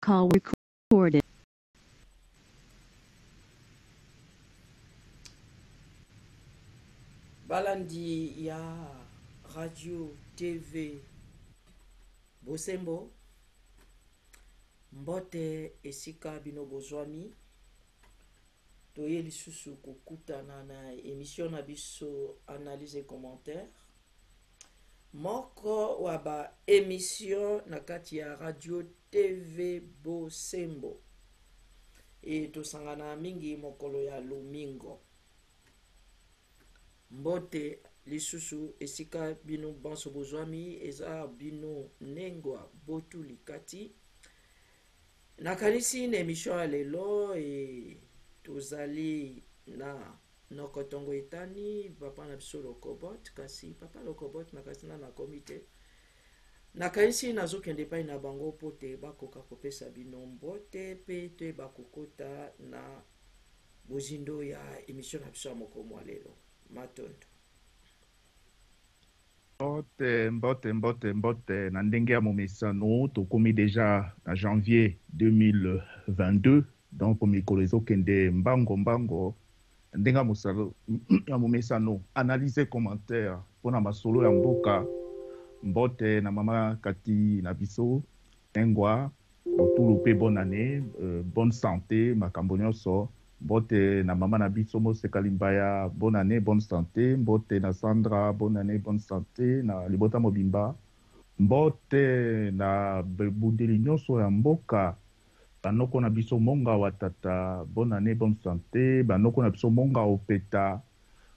Call recorded. Balandi ya radio TV Bosembo mbote esika bino bozwami toye lisusu kokutana na émission na biso analyse et commentaire moko wa ba émission na kati ya radio TV Bosembo e tosangana mingi mokolo ya lomingo mbote lisusu esika bino banso bozwami eza bino nengwa botu likati nakanisi na émission ya lelo e tozali na nokotongo etani papa na biso Lokobot kasi papa Lokobot nakasi na komite nakanisi nazokende epai na bango po te bakoka kopesa bino mbote pe te bakokota na bozindo ya émission na biso ya mokomo ya lelo matondo mbote na ndenge ya momesano tokomi deja na janvier 2022 donc mikolo ezokende mbango ndenge ya momesano analyse commentaire mpona masolo ya mboka mbote na mama kati na biso engwa otulu pe bonne année bonne santé makambo nyonso mbote na mama na biso Moseka Limbaya bonne année bonne santé mbote na Sandra bonne année bonne santé na libota mobimba mbote na bebundeli nyonso ya mboka banoko na biso monga wa tata bonne année bonne santé banoko na biso monga opeta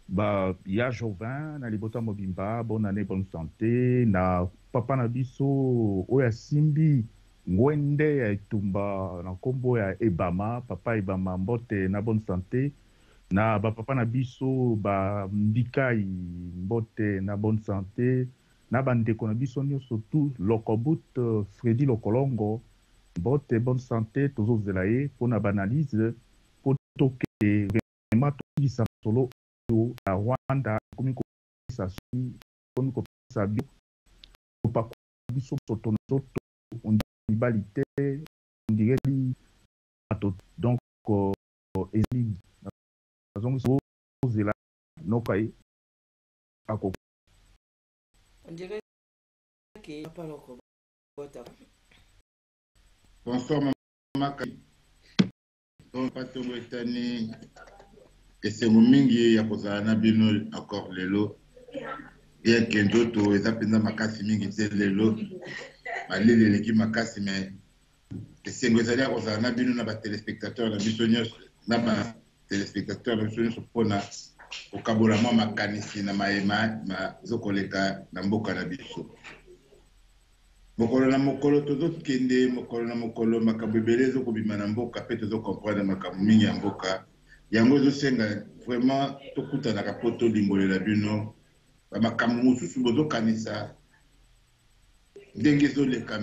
ba ya Jovin na libota mobimba bonne année bonne santé na papa na biso oya simbi ngwende ya etumba na kombo ya Ebama papa Ebama mbote na bonne santé na bapapa na biso ba mbikai mbote na bonne santé na bandeko na biso nyonso tout Lokobut Freddy Lokolongo mbote bonne santé tozozela ye mpona baanalyse po toke vraiment tokisa solo oyo ya Rwanda komi kopesa soki komi kopesa bio kopakwa biso soto na zoto ondibalité on dirait donc ezali azongi ozela nokai ako on dirait que papa Lokobot bonsoir mama donc patongo etani esengo mingi ya kozala na bino encore lelo bien ke nzoto eza mpenza makasi mingi te lelo malili eleki makasi me esengo ezali ya kozala na bino na batelespectateur na biso nyonso na batelespectateur na biso nyonso mpona kokabola mwa makanisi na mayema ezokoleka na mboka na biso mokolo na mokolo tozokende mokolo na mokolo makambo ebele ezokobima na mboka mpe tozokomprendre makambo mingi ya mboka yango ezosenga vraiment tokutanaka mpo tolimbolela bino bamakambo mosusu bozokanisa ndenge ezoleka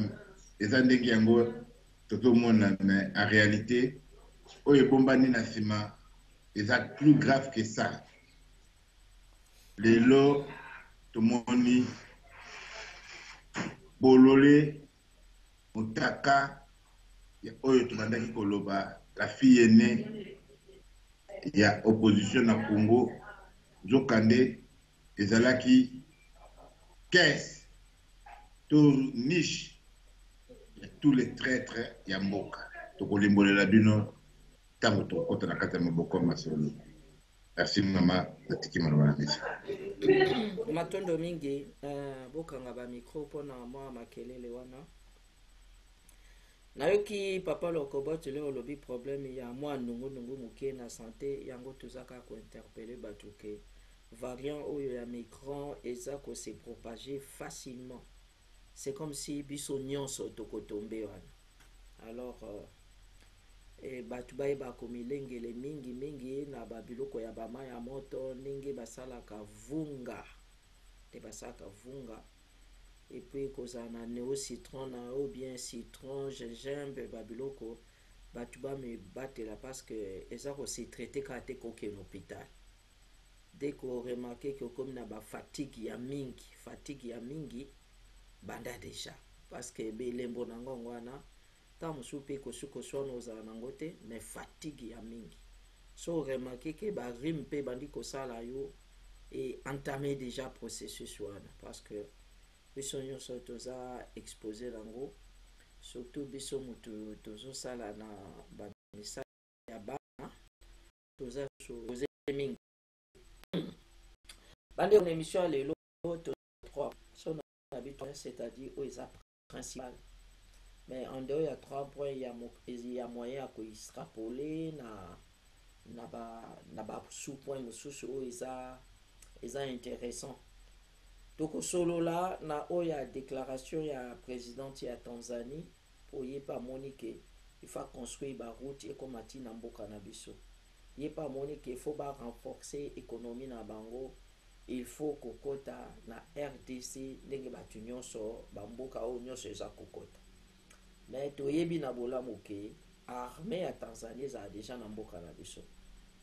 eza ndenge yango tozomona mais en réalité oyo ebombani na nsima eza plus grave que ça lelo tomoni bolole motaka oyo tobandaki koloba la fille aînée ya opposition na Congo Nzokande ezalaki caisse to niche ya tous les traîtres ya mboka tokolimbolela bino ntango tokota na kati ya maboko masolo. Merci mama natiki maloba na mesi matondo mingi bokanga ba micro mpona mwa makelele wana nayoki papa Lokobot leo olobi problème ya mwa nungu moke na santé yango tozaka kointerpelle bato ke variant oyo ya micron eza kose propager facilement c'est comme si biso nyonso tokotombe wana alors bato bayeba komilengele mingi na babiloko ya bama ya moto ndenge basalaka vunga te basalaka vunga et puis kozala na neo citron na ou bien citron gingembre babiloko bato bamebatela parce que eza kose traité kaka te koke na hôpital dès ko remarqué que comme na ba fatigue ya mingi banda déjà parce que belembo nango wana ta mosusu mpe koswana ozala nango te, mais fatigue ya mingi. So remarke ke barime mpe bandi kosala yo et entamer déjà processus wana, parce que biso nyonso toza exposé nango, surtout biso mutu tozosala na bamisala ya bana toza exposé mingi. Bande en émission ya lelo toza 3 so na habitude, c'est-à-dire oyo eza principal, mais en dehors ya 3 points ya moyen ya koextrapole na ba sous-point mosusu oyo eza intéressant. Tokosolola na oyo ya déclaration ya présidente ya Tanzanie po ye pa moni ke il faut construire ba route ekoma ntina mboka na biso. Ye pa moni ke il faut ba renforcer économie na bango, il faut kokota na RDC ndenge batu nyonso bamboka oyo nyonso eza kokota. Mais toyebi na bolamu ke armée ya Tanzanie eza déjà na mboka na biso,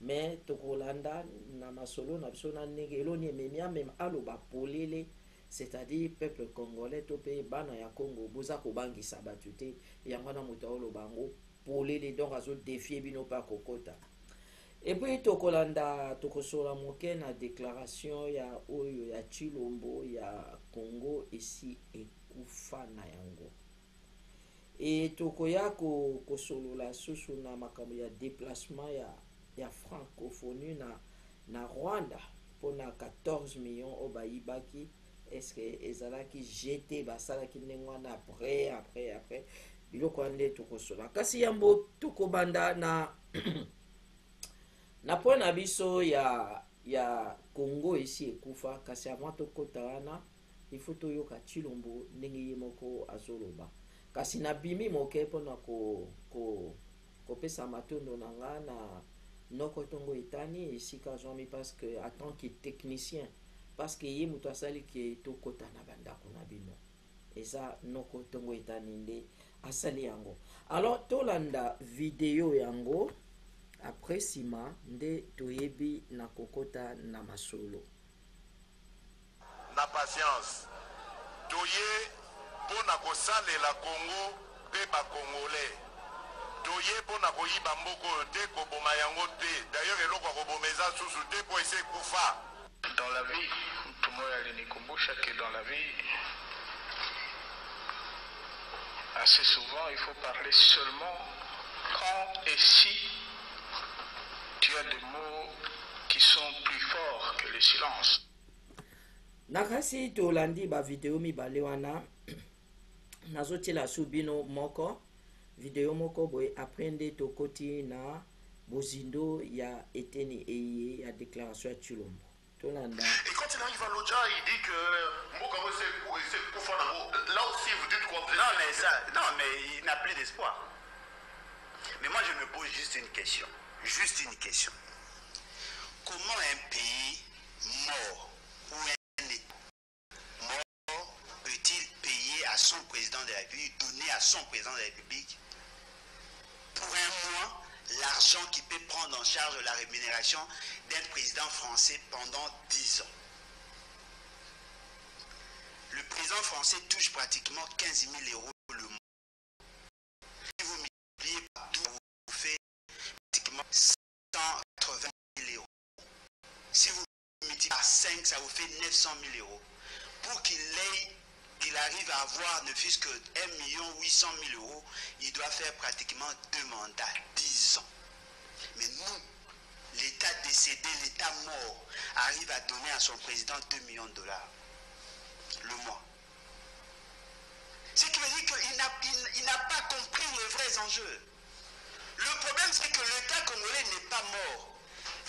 mais tokolanda na masolo na biso na ndenge eloni ememia meme aloba polele, c'est-à-dire peuple congolais to pe bana ya Congo boza kobangisa batu te, yango na moto oloba ngo polele, donc azo défier bino pa kokota. Et puis tokolanda tokosola moke na déclaration ya oyo ya Chilombo ya Congo esi ekufa na yango. Et tokoya kosolola susu na makambo ya déplacement ya francophonie na Rwanda pour na 14 millions au bayibaki, est-ce que ezalaki jeté basalaki ndengwana après biloko ande tokosola kasi yambo tokobanda na na point na biso ya Congo esi ekufa, kasi avant tokota wana il faut toyoka Chilombo ndenge ye moko azoloba, kasi na bimi moke mpona kopesa matondo na nga na noko tongo etani esika zomi, parce que en tant que technicien, parce que ye mutu asali ke tokota na bandako na bino eza noko tongo etani nde asali yango. Alors tolanda video yango après sima nde toyebi na kokota na masolo na patience toye pona kosalela Congo pe ba Congolais, toye pona koyiba mboko te koboma yango te, d'ailleurs eloko kobomeza susu te po ese kufa. Dans la vie, tumoya alinikumbusha que dans la vie assez souvent il faut parler seulement quand et si tu as des mots qui sont plus forts que le silence. nakasi tolandi ba video mibale wana nazotiela subino moko video moko boye après nde tokoti na bozindo ya eteni eye ya déclaration ya Chilombo tolanda. Et quand il arrive à Lodja, il dit que là aussi vous dites quoi? Non mais il n'a plus d'espoir. Mais moi je me pose juste une question. Comment un pays mort ou un État mort peut-il payer à son président de la République, donner à son président de la République pour un mois l'argent qui peut prendre en charge la rémunération d'un président français pendant 10 ans? Le président français touche pratiquement 15 000 euros le mois. Si vous multipliez par 12, vous faites pratiquement 180 000 euros. Si vous multipliez par 5, ça vous fait 900 000 euros. Pour qu'il arrive à avoir ne fût-ce que 1 800 000 euros, il doit faire pratiquement 2 mandats, 10 ans. Mais nous, l'État décédé, l'État mort, arrive à donner à son président 2 millions de dollars le mois. Ce qui veut dire qu'il n'a pas compris les vrais enjeux. Le problème, c'est que l'État congolais n'est pas mort.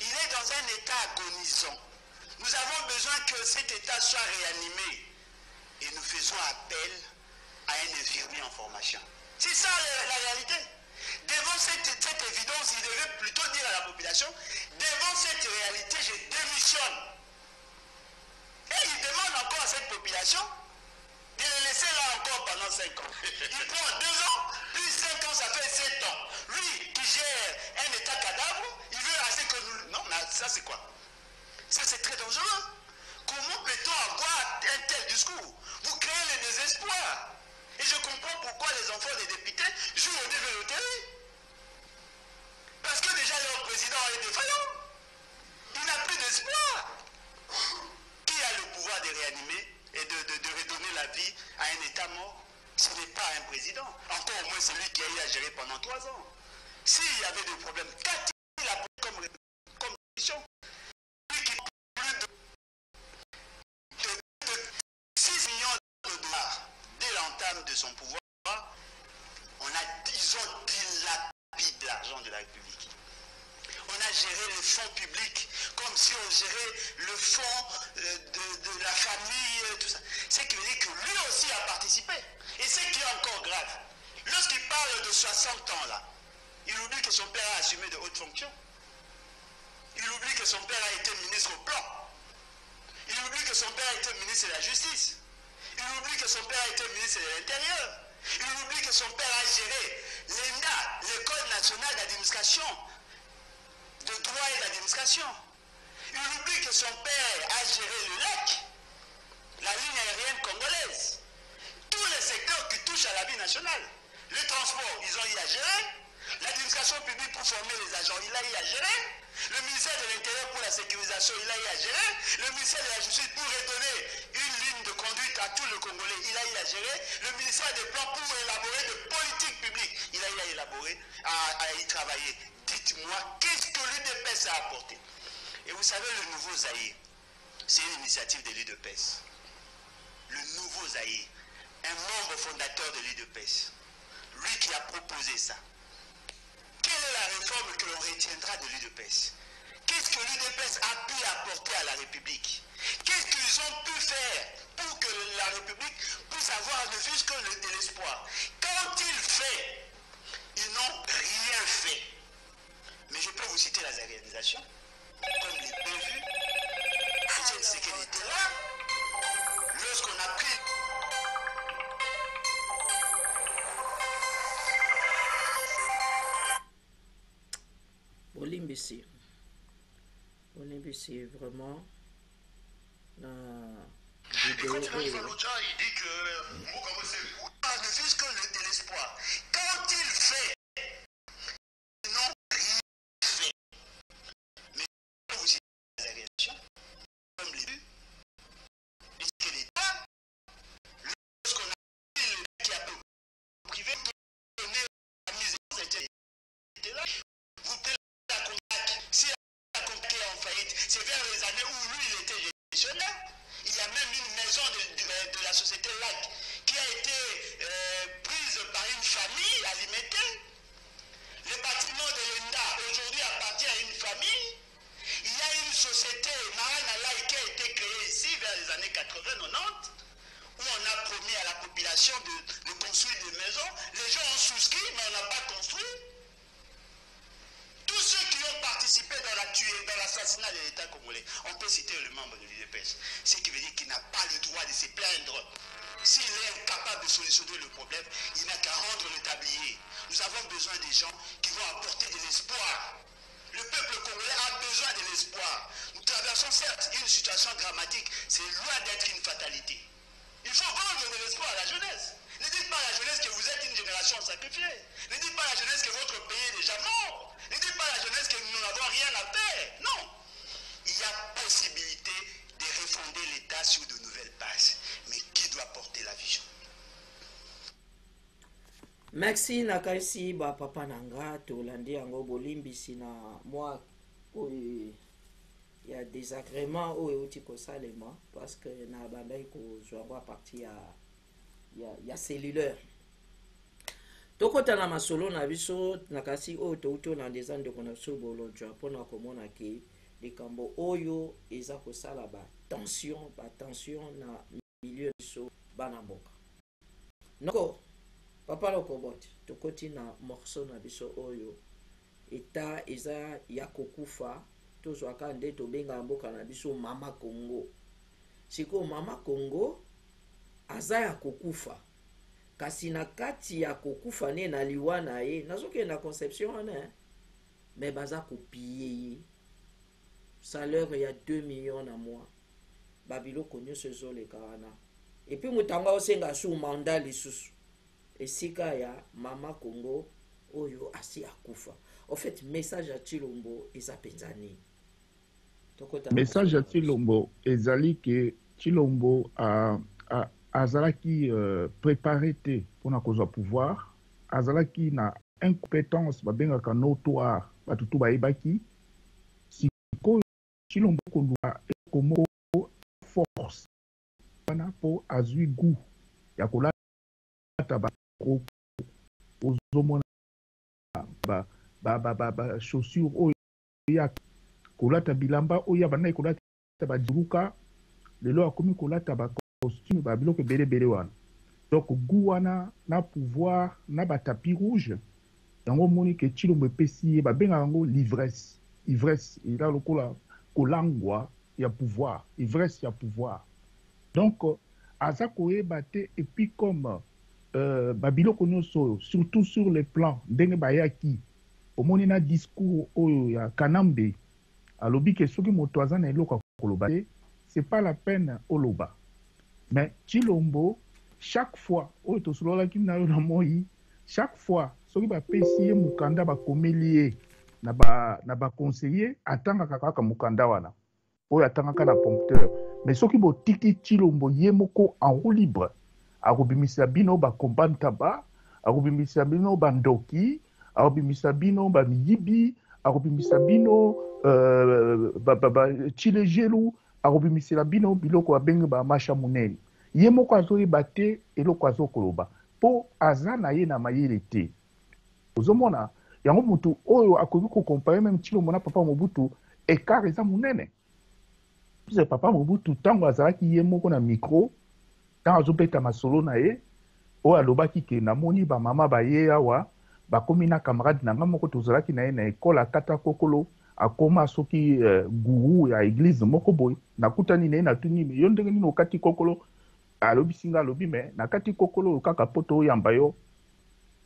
Il est dans un état agonisant. Nous avons besoin que cet état soit réanimé. Et nous faisons appel à un infirmier en formation. C'est ça la réalité. Devant cette évidence, il devait plutôt dire à la population, devant cette réalité, je démissionne. Et il demande encore à cette population de le laisser là encore pendant 5 ans. Il prend 2 ans, plus 5 ans, ça fait 7 ans. Lui qui gère un état cadavre, il veut assez que nous... Non, mais ça c'est quoi? Ça c'est très dangereux. Comment peut-on avoir un tel discours? Vous créez le désespoir. Et je comprends pourquoi les enfants des députés jouent un président. Encore au moins celui qui a eu à gérer pendant 3 ans. S'il y avait des problèmes, qu'a-t-il apporté comme solution? Lui qui a plus de 6 millions de dollars dès l'entame de son pouvoir, ils ont dilapidé l'argent de la République. On a géré les fonds publics comme si on gérait le fonds de la famille, tout ça. C'est qui veut dire que lui aussi a participé. Et c'est qui est encore grave. Lorsqu'il parle de 60 ans là, il oublie que son père a assumé de hautes fonctions. Il oublie que son père a été ministre au plan. Il oublie que son père a été ministre de la Justice. Il oublie que son père a été ministre de l'Intérieur. Il oublie que son père a géré l'ENA, l'École nationale d'administration, de droit et d'administration. Il oublie que son père a géré le lac, la ligne aérienne congolaise, tous les secteurs qui touchent à la vie nationale. Le transport, ils ont eu à gérer. L'administration publique pour former les agents, il a eu à gérer. Le ministère de l'Intérieur pour la sécurisation, il a eu à gérer. Le ministère de la Justice pour redonner une ligne de conduite à tous les Congolais, il a eu à gérer. Le ministère des Plans pour élaborer des politiques publiques, il a eu à élaborer, à y travailler. Dites-moi, qu'est-ce que l'UDPS a apporté? Et vous savez, le nouveau Zaïre, c'est une initiative de l'UDPS. Le nouveau Zaïre, un membre fondateur de l'UDPS, lui qui a proposé ça. Quelle est la réforme que l'on retiendra de l'UDPS? Qu'est-ce que l'UDPS a pu apporter à la République? Qu'est-ce qu'ils ont pu faire pour que la République puisse avoir ne fût-ce que de l'espoir? Quand ils fait, ils n'ont rien fait. Mais je peux vous citer la réalisation, comme les peu vus. C'est qu'elle était là, lorsqu'on a pris... Olimbisi vraiment la vidéo. Et quand il dit que ne fût-ce que de l'espoir. Quand il fait, ils n'ont rien fait. Mais vous citez la réaction, comme les buts, puisque l'État, lorsqu'on a pris le qui a privé, donné la mise en était là, vous payez la Contac. Si la Contac est en faillite, c'est vers les années où lui il était gestionnaire. Il y a même une maison de la société LAC qui a été prise par une famille alimentée. Le bâtiment de l'ENDA aujourd'hui appartient à une famille. Il y a une société, Maranalai, qui a été créée ici vers les années 80-90, où on a promis à la population de construire des maisons. Les gens ont souscrit, mais on n'a pas construit. Tous ceux qui ont participé dans l'assassinat de l'État congolais, on peut citer le membre de l'UDPS, ce qui veut dire qu'il n'a pas le droit de se plaindre. S'il est incapable de solutionner le problème, il n'a qu'à rendre le tablier. Nous avons besoin des gens qui vont apporter de l'espoir. Le peuple congolais a besoin de l'espoir. Nous traversons certes une situation dramatique, c'est loin d'être une fatalité. Il faut rendre de l'espoir à la jeunesse. Ne dites pas à la jeunesse que vous êtes une génération sacrifiée. Ne dites pas à la jeunesse que votre pays est déjà mort. Ne dites pas à la jeunesse que nous n'avons rien à faire. Non. Il y a possibilité de refonder l'État sur de nouvelles bases. Mais qui doit porter la vision? Merci Nakaisi ba papa nanga tolandi yango bolimbisi na moi oyo ya désagrément oyo euti kosalema parce que na bandai kozwa parti ya cellulaire tokota na masolo na biso nakasi oyo touti olanda eza ndeko na biso bolojwa mpona komona ke likambo oyo eza kosala batension na milieu biso bana mboka noko papa Lokobote tokoti na morceau na biso oyo eta eza ya kokufa tozwaka nde tobenga mboka na biso mama Congo siko mama Congo aza ya kokufa kasi na kati ya kokufa ne na liwa na ye nazokenda conception wana me baza kopie ye salaire ya 2 millions na mois babiloko nyonso ezoleka wana epuis mutanga osenga su mandat lisusu esika ya mama Congo oyo asi akufa. En fait, message à Chilombo eza penzani. Message à Chilombo ezali que Chilombo azalaki préparé te mpona kozwa pouvoir, azalaki na incompétence babengaka notoire bato to bayebaki, sikoyo Tshilombo koluka eloko moko force wana mpo azwi goût ya kolata bakoko ozomona chaussure oyo ya kolata bilamba oyo ya bandaki kolata badiruka, lelo akomi kolata bacostume babiloko ebelebele wana. Donc goût wana na pouvoir na batapi rouge yango omoni ke Tshilombo epesi ye babengaka yango l'ivresse. Ivresse eza lokola kolangwa ya pouvoir, ivresse ya pouvoir. Donc aza koyeba te, et puis comme babiloko nyonso oyo surtout sur le plan ndenge bayaki omoni na discours oyo ya Kanambe alobi ke soki moto aza na eloko koloba te, c'est pas la peine oloba. Mais Tshilombo chaque fois oyo tosololaki na yo na moi, chaque fois soki bapesi ye mokanda bakomeli ye na baconseiller atangaka kaka mokanda wana oyo atangaka na prompteur. Mais soki botiki Tshilombo ye moko en roue libre akobimisa bino bakomba ntaba, akobimisa bino bandoki, akobimisa bino bamiyibi, akobimisa bino chilejelu, akobimisela bino biloko babenge bamasha munene. Ye moko azoyeba te eloko azokoloba mpo aza na ye na mayele te. Ozomona yango mutu oyo akoki kokompare meme Tshilombo na papa Mobutu ekart eza munene. Puisque papa Mobutu ntango azalaki ye moko na micro ntango azobeta masolo na ye oyo alobaki ke namoni bamama baye awa bakomi na camarade na nga moko tozalaki na ye na ekole akata kokolo akoma soki guru ya église moko boye nakutani na ye natuni me yo ndenge nini okati kokolo alobi singa alobi me nakati kokolo kaka poto oyamba yo.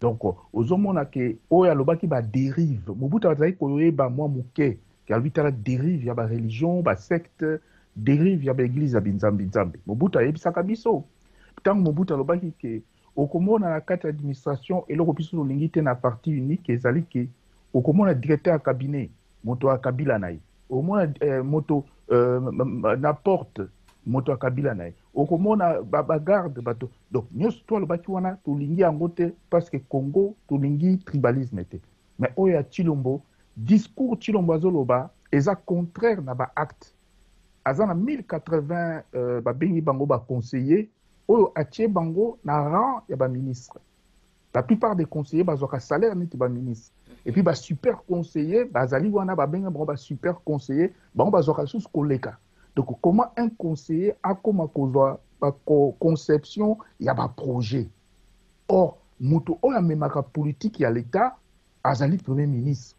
Donc ozomona ke oyo alobaki ba dérive Mobutu azalaki koyeba mwa moke ke alobi tala dérive ya ba religion ba secte dérive ya ba église ya binzambi nzambe. Mobutu ayebisaka biso ntango Mobutu alobaki ke okomona na kati administration eloko biso tolingi te na parti unique ezali ke okomona directeur ya cabinet moto ya Kabila na ye, okomona moto na porte moto ya Kabila na ye, okomona bagarde bato. Donc nyonso to alobaki wana tolingi yango te parce que Congo tolingi tribalisme te. Mais oyo ya Tshilombo discours Tshilombo azoloba eza contraire na ba acte. Aza na 1080 babengi bango ba conseiller oyo atie bango na rang ya ba ministre. La plupart des conseillers bazwaka salaire neti ba ministre. Et puis ba super conseiller bazali wana babenga bango ba super conseiller bango bazwaka sous koleka. Donc comment un conseiller akoma kozwa ba conception ya ba projet. Or mutu oyo amemaka politique ya l'état azali premier ministre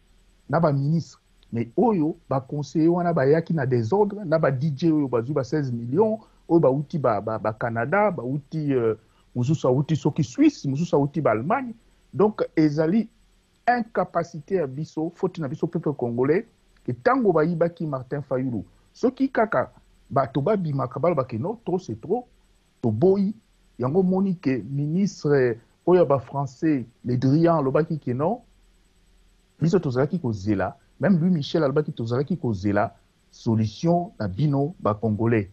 na ba ministre. Mais oyo ba conseiller wana bayaki na désordre na ba DJ oyo bazwi ba 16 millions oyo bauti ba Canada bauti mosusu auti soki Suisse mosusu auti ba Allemagne. Donc ezali incapacité ya biso faute na biso peuple congolais ke tango bayibaki Martin Fayulu soki kaka bato babimaka balobaki non trop c'est trop toboyi yango moni ke ministre oyo ba français Le Drian alobaki ke non biso tozalaki kozela. Même Louis Michel alobaki tozalaki kozela solution na bino ba congolais.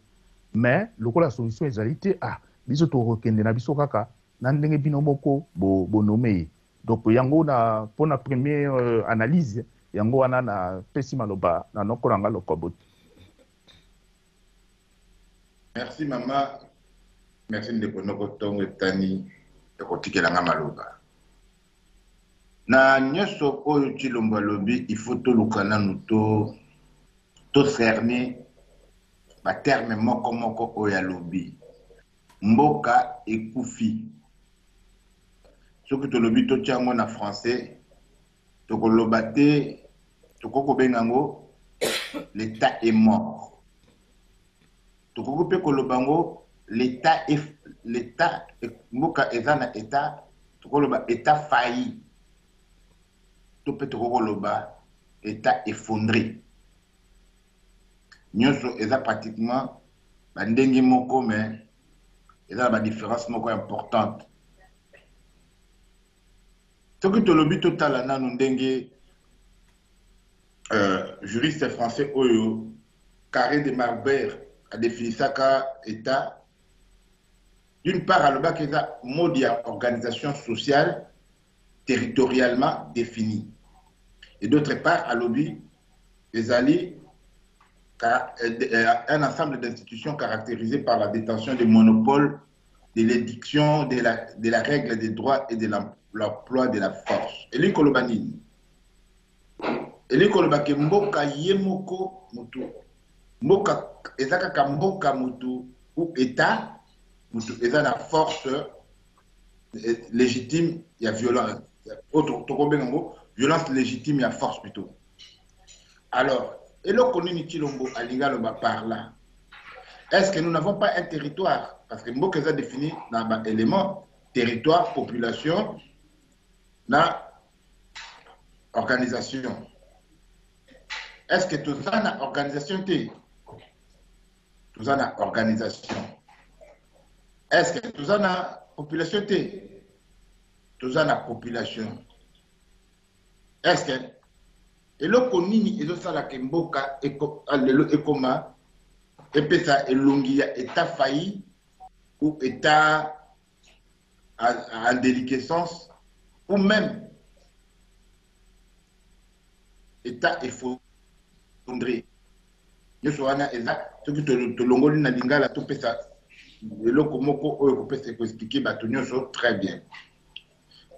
Mais lokola solution ezali te biso to rekende na biso kaka na ndenge bino moko bonome. Donc yango na pona première analyse yango wana na pesi maloba na nokolanga lokobot. Merci mama. Merci ndeko noko tongo tani ekotikelanga maloba. Na nyoso oyo Tshilombo alobi il faut toluka nanu to cerner ba terme moko oyo alobi. Mboka ekufi. Soki tolobi to tiango na français tokoloba te tokoko bengango l'état est mort. Tokoko pe kolobango l'état mboka eza na état tokoloba état failli. Topé tokoloba état effondré. Nyonso eza pratiquement bandenge moko mais eza ba différence moko importante. Soki tolobi totala nanu ndenge juriste français oyo Carré de Marbert a défini ça ka état d'une part, à l'obak est un mode d'organisation sociale territorialement définie. Et d'autre part, à l'objet, les alliés, un ensemble d'institutions caractérisées par la détention des monopoles, de l'édiction de la règle des droits et de l'emploi de la force. Et l'Ikolobanini. Et l'Ikolobake mboka yemoko mutu. Mboka ezaka mboka mutu ou état mutu eza na force légitime, il y a violence. Violence légitime, il y a force plutôt. Alors, et le Konini Chilombo Alinga Loba par là, est-ce que nous n'avons pas un territoire? Parce que Mboka a défini dans un élément territoire, population, dans organisation. Est-ce que tout ça a organisation? Tout ça a organisation. Est-ce que tout ça a population? Tout ça a population. Est-ce que et le konini et ça la kemboka et koma et pesa elongia état failli ou état en déliquescence ou même état effondré. Nous sommes exact ce que te longoli na lingala to pesa le komoko o ko pesa ko expliquer batonyo so très bien.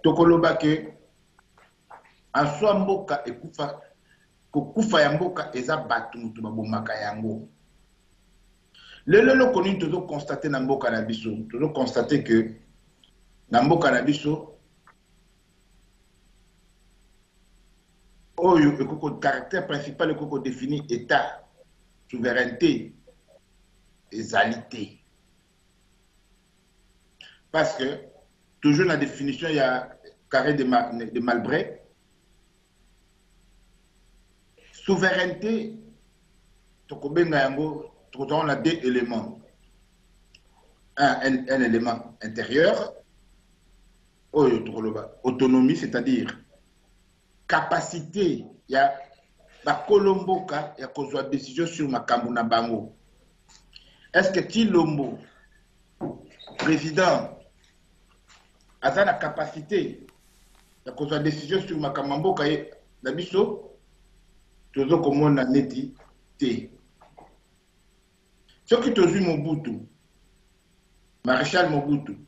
Tokoloba ke en soi mboka ekufa kokufa ya mboka eza batu mutu babomaka yango. Lelo koni tozo constater na mboka na biso, tozo constater que na mboka na biso oyo ekoko caractère principal ekoko définir état, souveraineté, égalité. Parce que toujours la définition il y a carré de Malbray. Souveraineté, on a deux éléments. Un élément intérieur, autonomie, c'est-à-dire capacité, il y a la Colomboka, il y a une décision sur ma Kambuna Bango. Est-ce que Tilombo, président, a la capacité, il y a une décision sur ma Kamamboka et la biso? Toujours comme on a neti té. Ce qui te joue Mobutu, Maréchal Mobutu,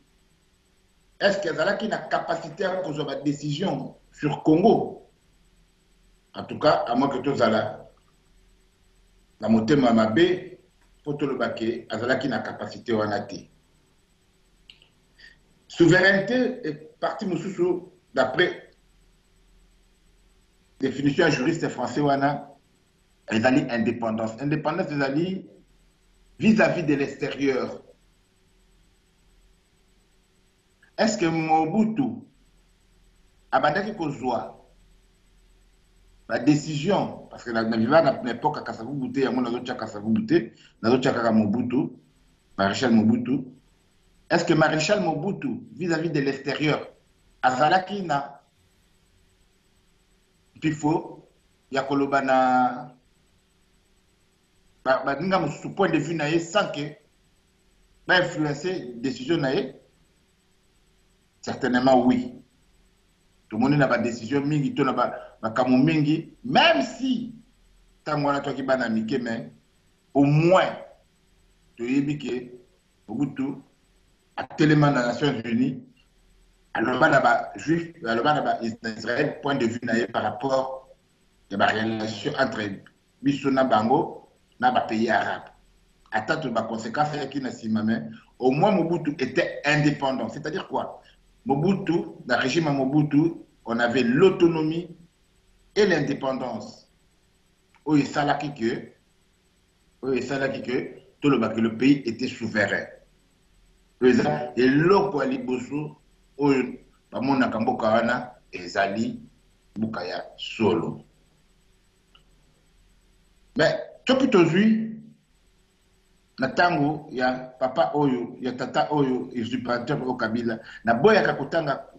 est-ce qu'elle a la capacité à cause de la décision sur Congo? En tout cas, à moins que tu aies la montée Mamabé, pour tout le baquet, elle a la capacité à nater. Souveraineté est partie d'après définition juriste français, elle a indépendance. Indépendance, elle a vis-à-vis de l'extérieur. Est-ce que Mobutu a bandaki kozwa la décision, parce que dans l'époque à Kasavu Bouté, il y a mon Kasavu Bouté, Mobutu, Maréchal Mobutu. Est-ce que Maréchal Mobutu, vis-à-vis de l'extérieur, Azalaki na il faut, il y a Kolobana, sous point de vue sans que va influencer la décision. Certainement oui. Tout le monde n'a pas de décision, même si, mais au moins, tu dis que Mobutu a tellement dans les Nations Unies. Alors, juif, Israël, point de vue par rapport à la relation entre Bissona Bango et les pays arabes. À tant de conséquences, au moins Mobutu était indépendant. C'est-à-dire quoi? Mobutu, dans le régime Mobutu, on avait l'autonomie et l'indépendance. Où il s'allait que tout le pays était souverain. Et l'eau Bosso, Bamona Kamboka wana ezali Bukaya solo. Mais ce qui te joue, Natango, ya papa oyo, ya tata oyo, usurpateur au Kabila, na boya kakotanga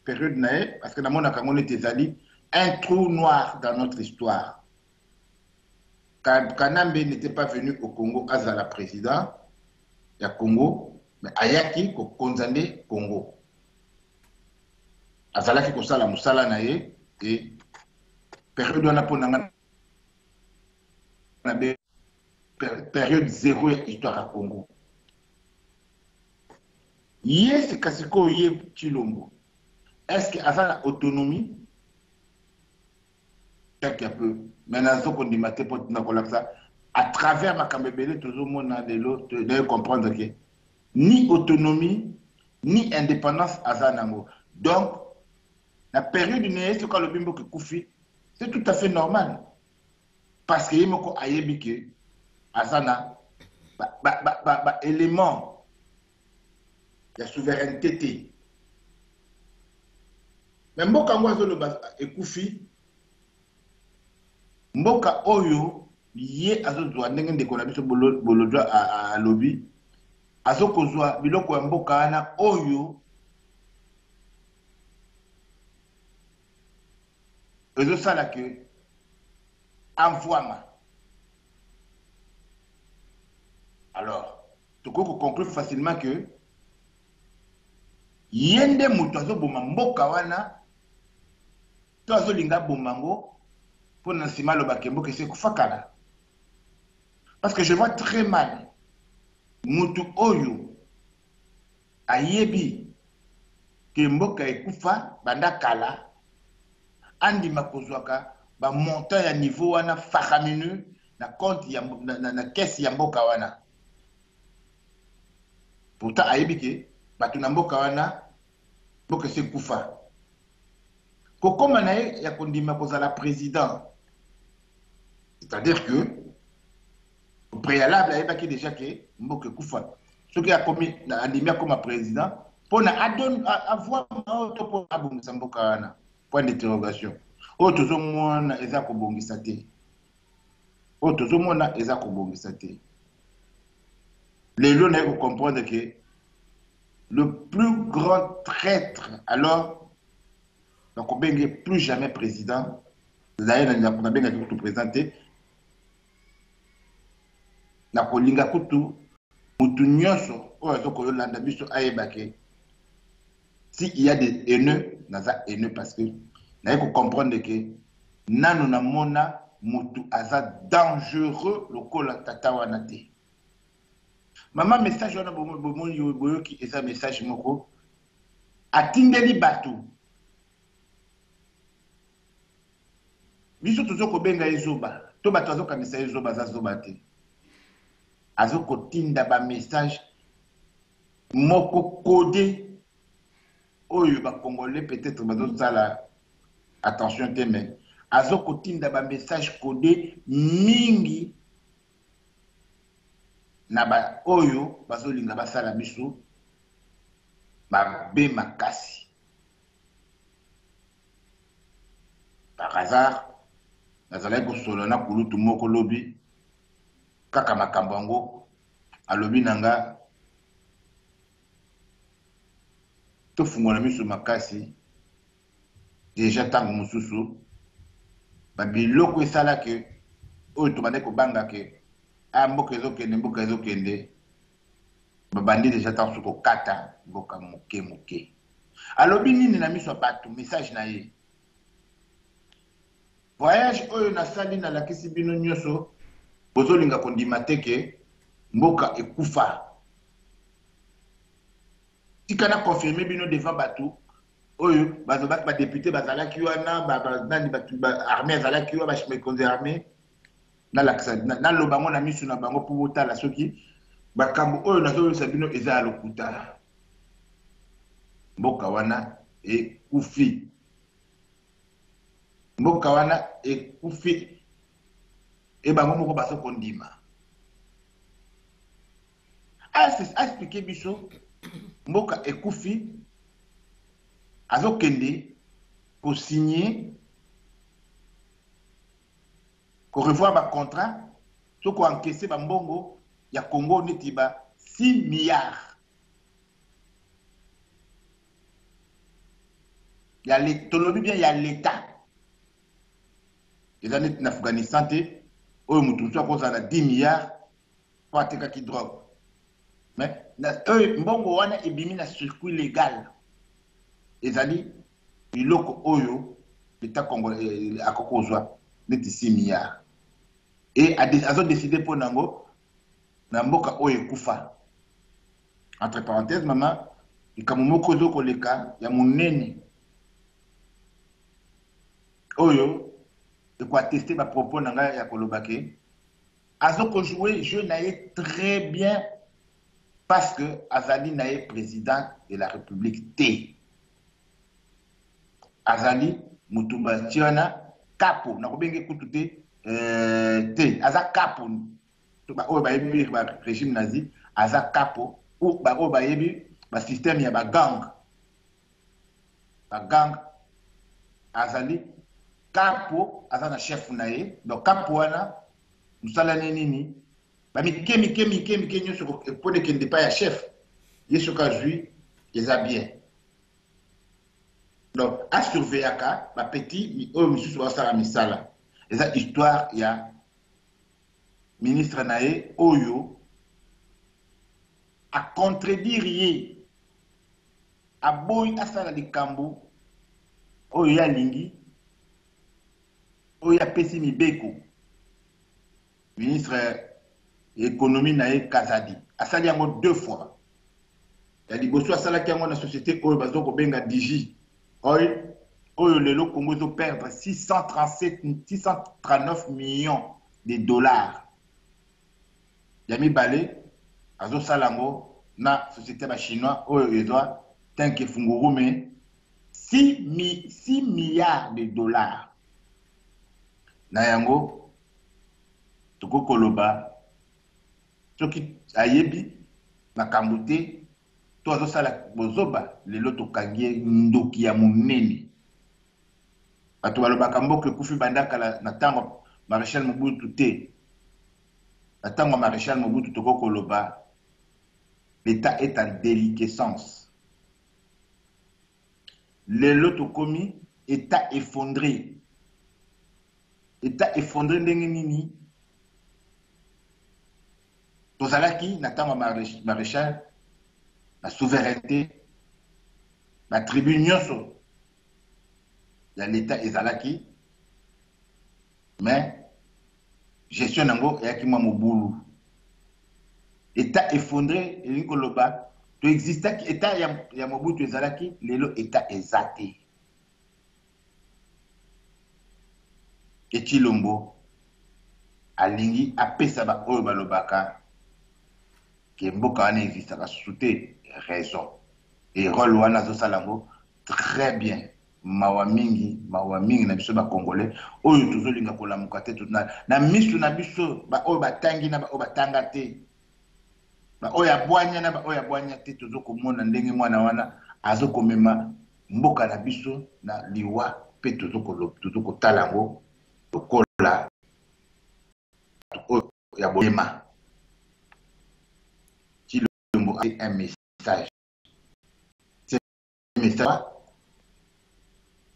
période nae, parce que namona kangone ezali un trou noir dans notre histoire. Kanambe n'était pas venu au Congo as la président, ya Congo, mais ayaki ko condamné Congo. Azalaki ko sala musala na ye et période wana po nanga na période zéro ya histoire ya Congo. Yes, Kasiko Ye Chilombo. Est-ce que Azana autonomie? Quelque peu. Maintenant, ce qu'on dit, à travers ma camébélé, tout le monde a de comprendre que ni autonomie, ni indépendance Azanango. Donc, la période du Néé, c'est quand le bimbo qui Koufi, c'est tout à fait normal. Parce que Yemoko Ayebike, Azana, élément. La souveraineté. Mais mboka ngwazo lo ekufi mboka oyo ye azozwa ndenge ndeko na biso bolodwa a lobby azokozwa biloko ya mboka ana oyo ezosala ke envoiement. Alors tu peux conclure facilement que yende mutu azoboma mboka wana to azolinga bomango pour na nsima alobaka mboka esi ekufakala. Parce que je vois très mal mutu oyo ayebi ke mboka ekufa banda kala andima kozwaka bamontant ya niveau wana faraminu na compte ya na kesi ya mboka wana. Pourtant ayebi ke bato na mboka wana mboka esi ekufa. Kokoma na ye ya kondima kozala président. C'est-à-dire que au préalable ayebaki déjà ke mboka ekufa. Soki akomi andimi akoma président mpona avoir to po abongisa mboka wana. Point d'interrogation. Oyo tozomona eza kobongisa te. Oyo tozomona eza kobongisa te. Lelo na ye comprendre que le plus grand traître, alors, donc on n'est plus jamais président. D'ailleurs, on a bien tout présenté. Na kolinga kutu mutu nyonso oyo ko yolanda biso ayebake. Si il y a des haineux, naza haineux parce que na ko comprendre que nanu na mona mutu aza dangereux lokola tata wana te. Maman message wana bomo ki eza message moko atindeli batu biso tozoko benga ezoba to bato azokanisa ezoba za zoba te azoko tinda ba message moko codé oyo ba congolais peut-être bazosala attention te mais azoko tinda ba message codé mingi na ba oyo bazolinga basala biso ba be makasi. Par hasard nazalaki kosolana kulutu moko lobi kaka makambo yango alobi nanga tofungola miso makasi déjà ntango mosusu babiloko esalaki oyo tobandaki kobanga ke mboka ezokende babandi déjà ntango soki kokata mboka moke alobi nini na miso ya bato message na ye voyage oyo nasali nalakisi bino nyonso bozolinga kondima te ke mboka ekufa tika na confirme bino devant bato oyo badepute bazalaki wana armée azalaki wana bamekonzi armée naloba bango na miso na bango mpo botala soki bakambo oyo nazolisa bino eza ya lokuta mboka wana ekufi. Mboka wana ekufi e bango moko baso kondima. Expliquer biso mboka ekufi azokende ko signer ko revoir ba contrat to ko encaisser ba mbongo ya Congo neti ba 6 milliards. Il y a l'autonomie bien, il y a l'État. Les années en Afghanistan, où on a 10 milliards pour attaquer qui drogue. Mais mbongo wana ebimi na circuit légal ezali biloko oyo l'État congolais akokozwa neti 6 milliards et azo décider pour nango na mboka oyo ekufa entre parenthèses mama likambo moko ezokoleka ya monene oyo ekoateste bapropos na ngai ya koloba ke azokojouer jeu na ye très bien parce que azali na ye président de la République te azali mutumba tiana capo nakobenge kutu te te aza capo oyo bayebi ba régime nazi aza capo ou ba oyo bayebi ba système ya bagang azali capo aza na chef na ye donc capo wana musala nini ba mike nyonso pour que ne pas ya chef yeso ka jui eza bien donc à surveiller ka ba petit oyo misusu basala misala eza histoire ya ministre na ye oyo a contredire ye aboyi asala likambo oyo ya lingi oyo apesi mibeko ministre économie na ye Kazadi asali yango 2 fois ya liboso asalaki yango na société oyo bazokobenga Digi oil oyo lelo Congo ezo perdre 639 millions de dollars ya mibale azosala yango na société ba chinois oyo ezwa tanke fungurume 6 milliards de dollars na yango tokokoloba soki ayebi makambo te to azosala bozoba lelo tokangi ndoki ya monene bato balobaka mboka ekufi bandakala na ntango Maréchal Mobutu te na ntango Maréchal Mobutu tokokoloba l'État est en déliquescence lelo tokomi État effondré ndenge nini tozalaki na ntango Maréchal la souveraineté la tribu nyonso ya l'État ezalaki mais gestion nango eyaki mwa mobulu État effondré elingi koloba to existaki État ya Mobutu ezalaki lelo État eza te Echilombo alingi apesa ba oyo balobaka ke mboka wana existaka susu te raison et rôle wana azosala yango très bien mawa mingi na biso bakongolais oyo tozolinga kolamuka te na misu na biso baoyo batangi na baoyo batanga te baoyo abwanya na baoyo abwanya te tozokomona ndenge mwana wana azokomema mboka na biso na liwa mpe tozokotala yango lokola oyo ya boyema Chilombo a un message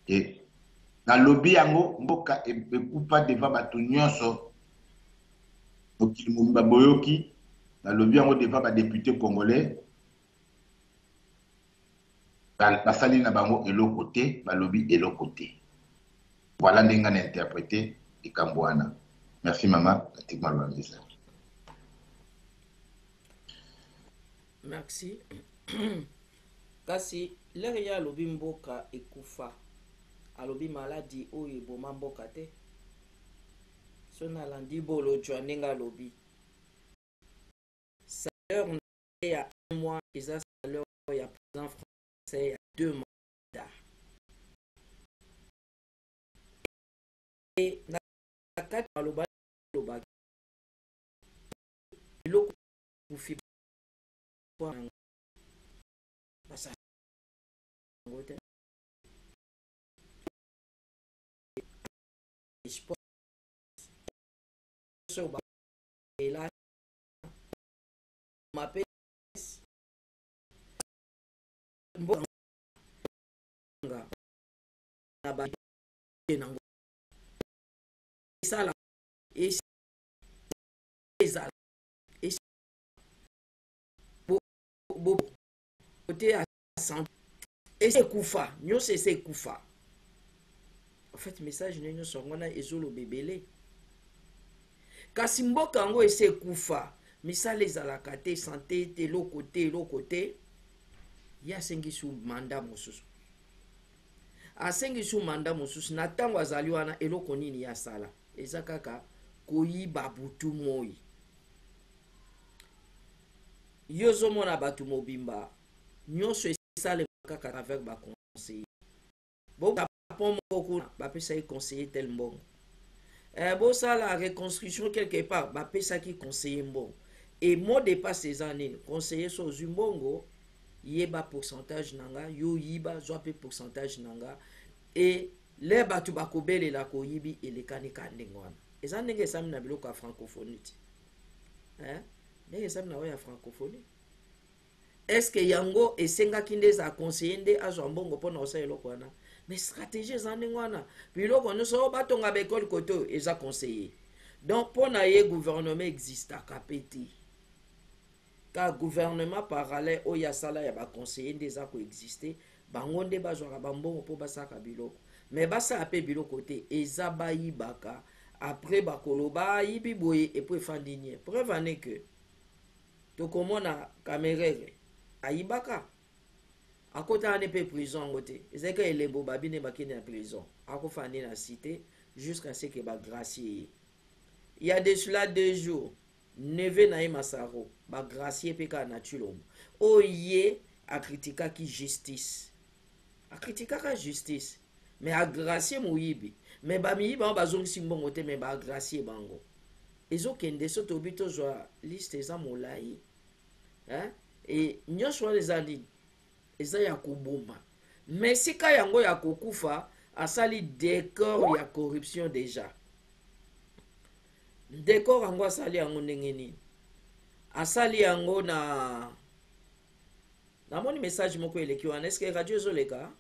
et na lobby yango mboka ekupa devant bato nyonso mokili mobimba boyoki na lobby yango devant badéputé congolais basali na bango eloko te balobi eloko te voilà ndenge na interpréter likambo wana merci mama natikma lwangisa merci kasi lere ya alobi mboka ekufa alobi maladi oyo eboma mboka te so nalandi bolojwa ndenge alobi salaire ya 1 mois eza salaire ya président français ya 2 mandats e na kati maloba eloko kufi Ela mapes mbonga na ba nango sala esala côté ya santé ese kufa nyonso ese kufa. En fait message na nyonso ngona ezoloba ebele kasi mboka yango ese kufa misala ezalaka te santé te eloko te ye asengisi manda mosusu na ntango azali wana eloko nini ye asala eza kaka koyiba butu moi. Yo ozomona bato mobimba nyonso esalemaka kaka travers baconseiller bokapo moko bapesaki conseiller tel mbongo bosala reconstruction quelque part bapesaki conseiller mbongo et mot de passe eza nini conseiller so ozwi mbongo yeba pourcentage nanga yo yiba zwa pe pourcentage nanga et le bato bakobelela koyibi elekani ka ndenge wana eza ndenge esami na biloko ya francophonie ti ndenge esami na oyo ya francophonie. Est-ce que yango esengaki nde eza conseiller nde azwa mbongo mpona kosala eloko wana mais stratégie eza ndenge wana biloko nyonso batonga baekole koto eza conseiller donc mpona ye gouvernement existaka pe te ka gouvernement parallèle oyo asala ya baconseiller nde eza koexiste bango nde bazwaka bambongo mpo basalaka biloko mais basala mpe biloko te eza bayibaka après bakoloba ayibi boye epo efandi nie preuve ane ke tokomona Kamerere ayibaka akota ane pe prison yango te ezalaki elembo babine bakende na prison akofandi na cité jusqu'à ce que bagracier il y a de cela 2 jours neve na ye Masaro bagracier pe kaka na Tshilombo oye akritikaki justice mais agracier moyibi mais bamiyibi bango bazongisi mbongo te mais baagracier bango ezokende so tobi tozwa liste eza molai et nyonso wana eza nini eza ya koboma mais sika yango ya kokufa asali décor ya corruption déjà décor yango asali yango ndenge nini asali yango na namoni message moko eleki wana est-ce que radio ezoleka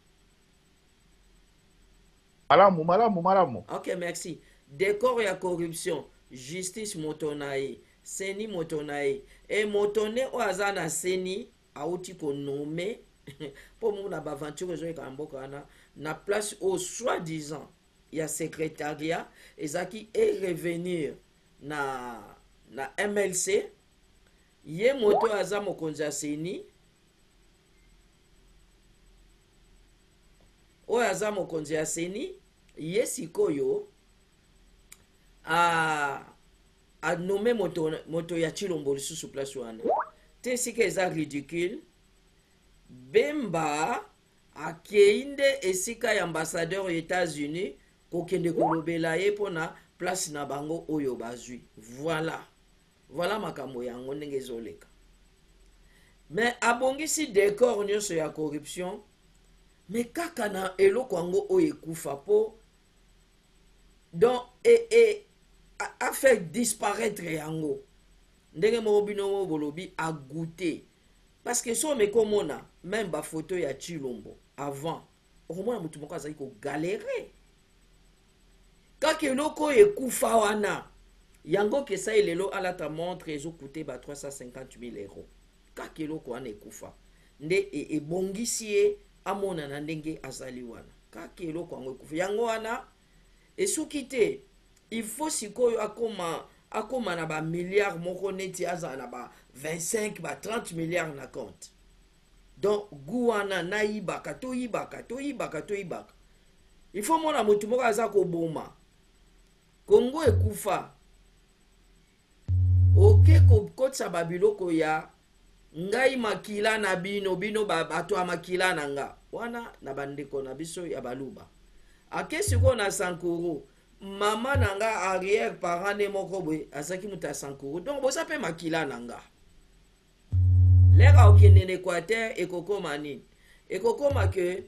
malamu ok merci décor ya corruption justice moto na ye seni moto na ye e moto nde oyo aza na seni auti konome mpo mona baventure ezoyeka na mboka wana na place au soi-disant ya secrétariat ezaki revenir na MLC ye moto oyo aza mokonzi ya seni oyo aza mokonzi ya seni ye sikoyo anome moto ya Tshilombo lisusu place wana te sika eza ridicule Bemba akei nde esika ya ambassadeur ya États-Unis kokende kolobela ye mpona place na bango oyo bazwi voilà makambo yango ndenge ezoleka mais abongisi décor nyonso ya corruption mais kaka na eloko yango oyo ekufa po donc a fait disparaître yango ndenge moko bino bolobi a goûté parce que so mekomona même ba photo ya Tshilombo avant okomona mutu moko azali ko galérer kaka eloko ekufa wana yango kesa elelo alata montre ezokute ba 350,000 euros kaka eloko wana ekufa nde ebongisi ye amona na ndenge azali wana kaka eloko yango ekufa yango wana esuki te il faut sikoyo akoma na ba milliards moko neti azala na ba 25 ba 30 milliards na compte donc guana naibaka toyibaka il faut mona mutu moko aza koboma Kongo ekufa oke kokotsa babiloko ya ngai makila na bino bato ya makila na nga wana na bandeko na biso ya baluba akesi ko na Sankuru mama nanga arrière parent ne moko boy asaki muta Sankuru donc bosa pe makila nanga leka okende na Équateur ekokoma nini ekokoma ke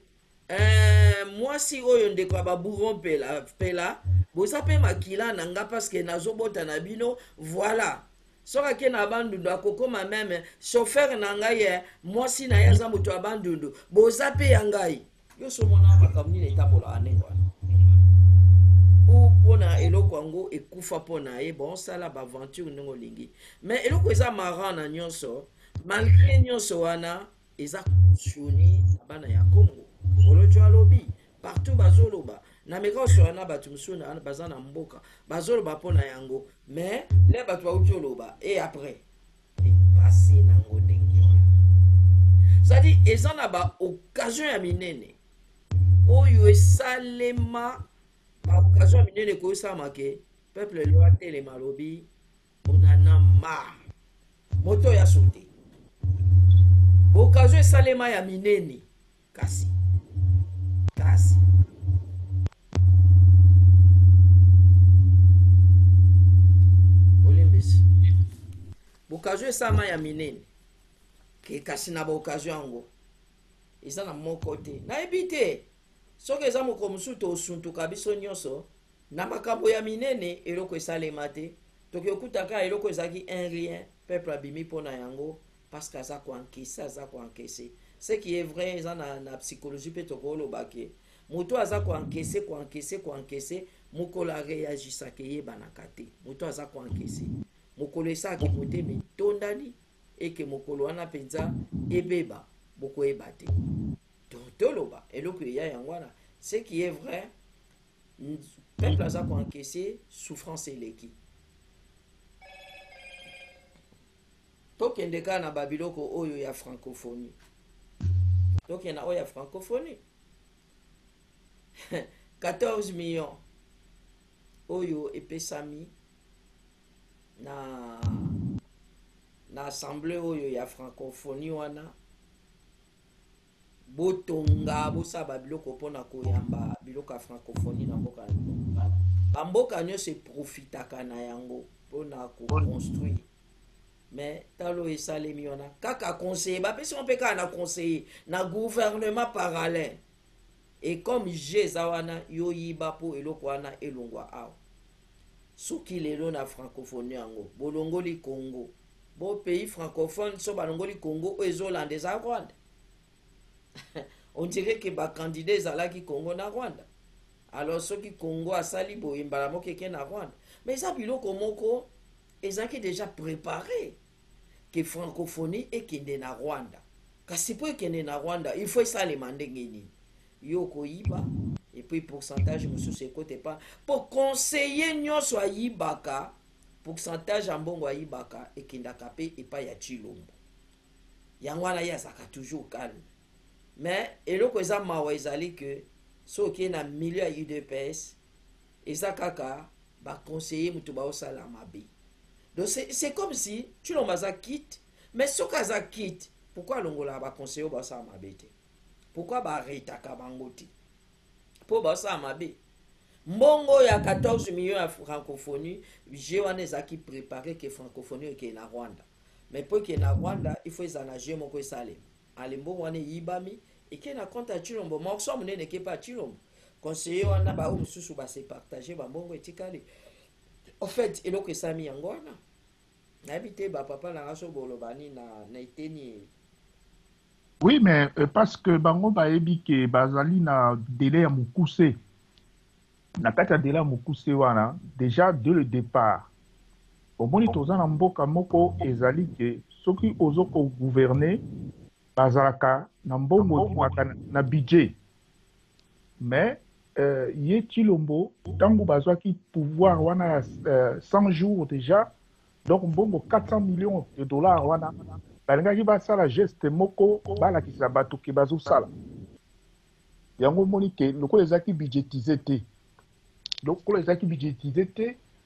mwasi oyo ndeko ba bourron pela bosa pe makila nanga parce que nazobota na bino voilà soka ke na bandundu akokoma même chauffeur nanga ye mwasi na yaza muto abandundu bosa pe yangai yo somona makamni le tabola anengwa pona eloko yango ekufa pona ye bon sala ba aventure ndongo lingi mais eloko eza marrant na nyonso malgré nyonso wana eza cautionné na bana ya Congo olocho alobi partout bazoloba na mikoso wana bato mosusu baza na mboka bazoloba mpo na yango mais le bato bauti oloba et après epasi nango ndenge c'est-à-dire eza na baoccasion ya minene oyo esalema baoccasion ya minene koyosama ke peuple lelo atelema alobi onana marre moto ya sote occasion esalema ya minene kasi olimbisi occasion esalema ya minene ke kasi na baoccasion yango eza na moko te nayebi te soki eza moko mosusu tosuntuka biso nyonso na makambo ya minene eloko esalema te toki okutaka eloko ezalaki un rien peuple abimi mpo na yango parce que aza koankese ce qui est vrai eza na psychologie mpe tokoloba ke moto aza koankese mokolo areagisaka eyebanaka te moto aza koankese mokolo esalaki motema etondani eke mokolo wana mpenza ebeba bokoyeba te donc toloba eloko eya yango wana ce qui est vrai peuple aza koankese souffrance eleki tokende kaka na babiloko oyo ya francophonie tokende oyo ya francophonie 14 millions oyo epesami na assemblée oyo ya francophonie wana botonga bosala babiloko mpona koyamba biloko ya francophonie na mboka bamboka nyonso eprofitaka na yango mpona koconstruire mais talo esalemi wana kaka conseiller bapesi mpe kaka na conseiller na gouvernement parallèle et comme je eza wana yoyiba mpo eloko wana elongwa awa soki lelo na francophonie yango bolongoli Congo bo pays francophone so balongoli Congo oyo ezolanda eza Rwanda on dirait que bakandidat ezalaki Congo na Rwanda alors soki Congo asali boye mbala moko eke na Rwanda mais eza biloko moko ezalaki déjà préparé que francophonie ekende na Rwanda kasi mpo ekende na Rwanda il faut esalema ndenge nini yo koyiba et puis pourcentage mosusu ekote pa po conseiller nyonso ayibaka pourcentage ya mbongo ayibaka ekendaka mpe epai ya Chilombo yango wana ye azalaka toujours calme mais eloko eza mawa ezali ke soki na milieu ya UDPS eza kaka baconseiller moto baosala mabe donc c'est comme si Chilombo aza quitte mais soki aza quitte pourquoi alongola baconseiller oyo baosala mabe te pourquoi baretaka bango te mpo baosala mabe mbongo ya 14 millions ya francophonie je wana ezalaki préparé ke francophonie ekee na Rwanda mais mpo ekee na Rwanda il faut ezala na je moko esalema ale mbongo wana eyibami ekee na compte ya Chilombo morso monene eke pa Chilombo conseiller wana bao mosusu base partage bambongo etikali en fait eloko esalami yango wana nayebi te bapapa na ngaso bolobani na eteni. Oui, mais parce que bango bayebi ke bazali na délai ya mokuse na kati ya délai ya mokuse wana déjà dès le départ omoni toza na mboka moko ezali ke soki ozo ko gouverner bazalaka na mbongo dimaka na budget mais ye Chilombo tango bazwaki pouvoir wana ya 100 jours déjà donc mbongo 400 millions de dollars wana balingaki basala geste moko balakisa bato ke bazosala yango moni ke lokola ezalaki budgétisé te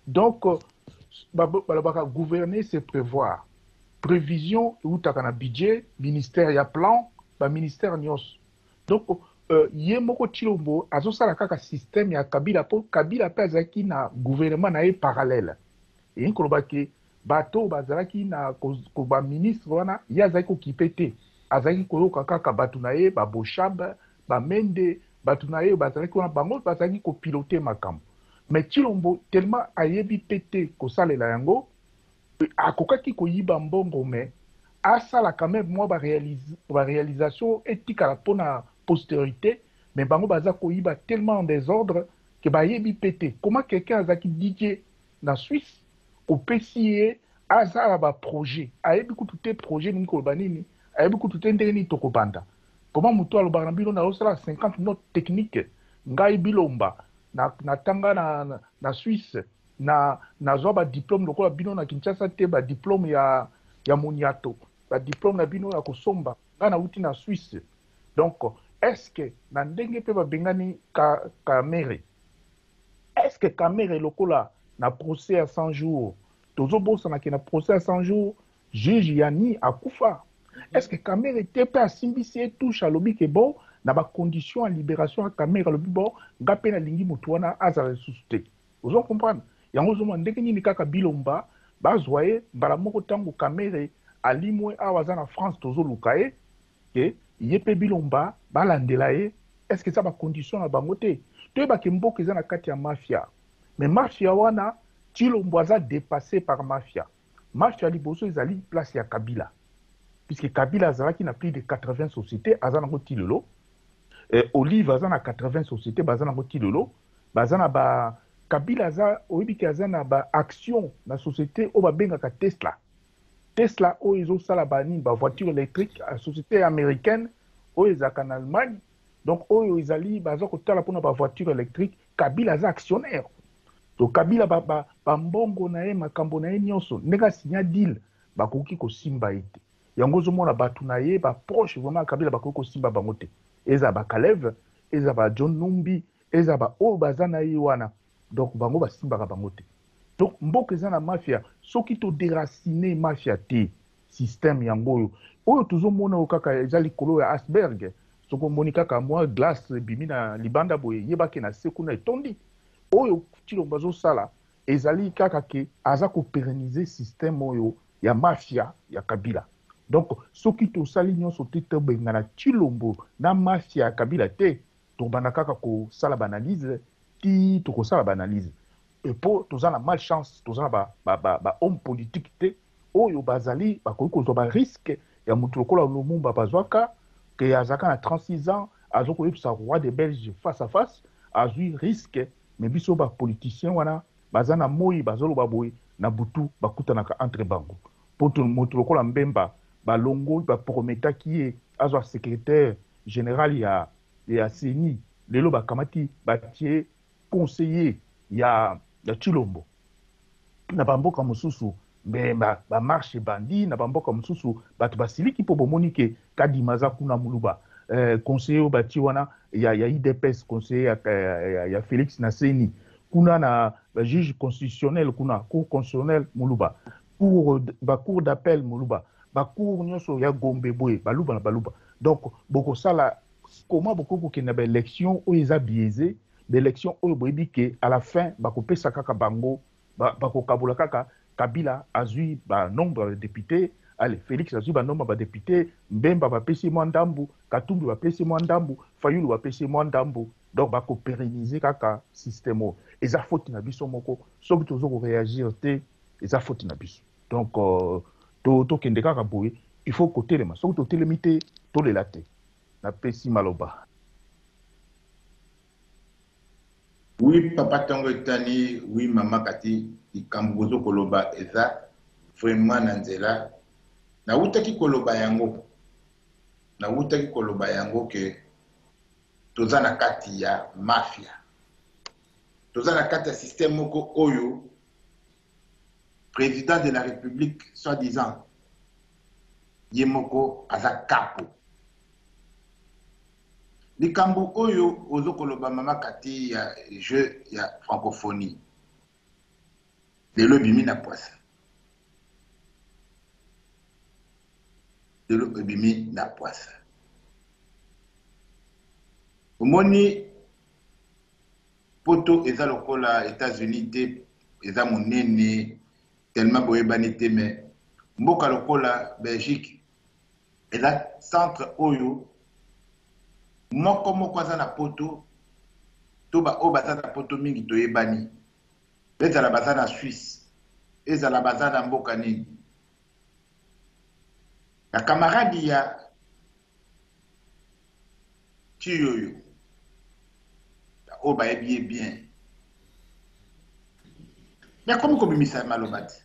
donc balobaka gouverner c'est prévoir prévision eutaka na budget ministère ya plan baministère nyonso donc ye moko Chilombo azosala kaka système ya Kabila po Kabila mpe azalaki na gouvernement na ye parallèle eyi koloba ke bato bazalaki na ba ministre wana ye azalaki kokipe te azalaki koyoka kaka bato na ye baboshab bamende bato na ye bazalaki wana bango bazalaki kopilote makambo mais Chilombo tellement ayebi pe te kosalela yango akokaki koyiba mbongo mais asala quand même moi réalisation etikala mpona postérité mais bango baza koyiba tellement en désordre que bayebi pe te comment quelqu'un azalaki DJ na Suisse opesi ye azala ba projet ayebi kutu te projet nini koloba nini ayebi kutu te ndenge nini tokobanda koma moto alobaka na bino naosala 50 note technique ngai bilomba natanga na Suisse nazwa badiplôme lokola bino na Kinshasa te badiplôme ya moniato badiplôme na bino ya kosomba ngai nauti na Suisse. Donc est-ce que na ndenge mpe babengani Kamere est-ce que Kamere lokola na procès à 100 jours tozobosanaki na procès à 100 jours juge yani akufa est-ce que Kamere te mpe asimbisi etouche alobi ke bon na bacondition ya libération ya Kamere alobi bon nga mpe nalingi motu wana azala lisusu te ozo comprendre yango ozomona ndenge nini kaka bilomba bazwa ye mbala moko ntango Kamere alimwe awa aza na France tozoluka ye ke ye mpe bilomba balandela ye est-ce que eza bacondition na bango te toyebake mboka eza na kati ya mafia mais mafia wana Tshilombo aza dépassé par mafia liboso ezali place ya Kabila puisque Kabila azalaki na plus de 80 sociétés aza nango ti lelo Olive aza na 80 sociétés baza nango ti lelo baza na ba Kabila aza oyebiki aza na ba action na société oyo babengaka Tesla oyo ezosala banini ba voiture électrique à société américaine oyo ezalaka na Allemagne donc oyo ezali baza kotala mpona ba voiture électrique Kabila aza actionnaire. Donc Kabila mbongo na ye makambo na ye nyonso ndenge asinya deal bakoki kosimba ete yango ozomona bato na ye baproche vraiment Kabila bakoki kosimba bango te eza bakalev eza ba John Numbi eza ba oyo baza na ye wana donc bango basimbaka bango te. Donc mboka eza na mafia soki todéracine mafia te système yango oyo tozomona oyo kaka eza likolo ya iceberg soko omoni kaka mwa glace bimi na libanda boye yebaki na se kuna etondi oyo Tshilombo azosala ezali kaka ke aza kopérenniser système oyo ya mafia ya Kabila. Donc soki tosali nyonso te tobenga na Tshilombo na mafia ya Kabila te tobanda kaka kosala banalise ti tokosala banalise epo toza na malchance toza na ba homme politique te oyo bazali bakoki kozwa ba risque ya motu lokola Lumumba bazwaka ke azaka na 36 ans azokoyebisa roi de Belge face à face azwi risque mais biso ba politicien wana baza na moi bazoloba boye na butu bakutanaka entre bango poto motu lokola Mbemba balongo baprometaki ye azwa secrétaire général ya CENI lelo bakamati batie conseiller ya Tshilombo na bamboka mosusu me ba marche bandi na bamboka mosusu bato basiliki po bomoni ke Kadima za kuna muluba conseiller bati wana ya IDPS conseiller ya Félix na CENI kuna na juge constitutionnel kuna cour constitutionnel muluba pour ba cour d'appel muluba ba cour nyonso ya Gombe boye baluba na baluba donc boko sala comment boko ke na ba élection o eza biaisé l'élection oyo boyebi ke à la fin bakopesa kaka bango bakokabula kaka Kabila azwi ba nombre de députés allez Félix azwi ba nombre ba députés Mbemba bapesi mwa ndambu Katumbi bapesi mwa ndambu Fayulu bapesi mwa ndambu donc bakopérenniser kaka système oyo eza faute na biso moko soki tozo ko réagir te eza faute na biso donc tokende kaka boye il faut kotelema soki totelemi te tolela te napesi maloba. Oui, papa Tongo Etani, oui, maman Kati, Ikambozo Koloba, Eza, vraiment Nanzela. Na utaki Koloba yango. Na utaki Koloba yango ke tozana kati ya mafia. Tozana kati ya système moko oyo, président de la République, soi-disant, Yemoko Azakapo. Likambo oyo ozo koloba mama Kati ya jeu ya francophonie. Lelo bimi na poisa. Lelo bimi na poisa. Omoni poto eza lokola États-Unis te eza monene tellement boyebani te mais mboka lokola Belgique eza centre oyo moko aza na poto to ba o baza na poto mingi toyebani ezala baza na Suisse ezala baza na mboka nini na camarade ya Tiyoyo o ba bien mais comme bimisa malobati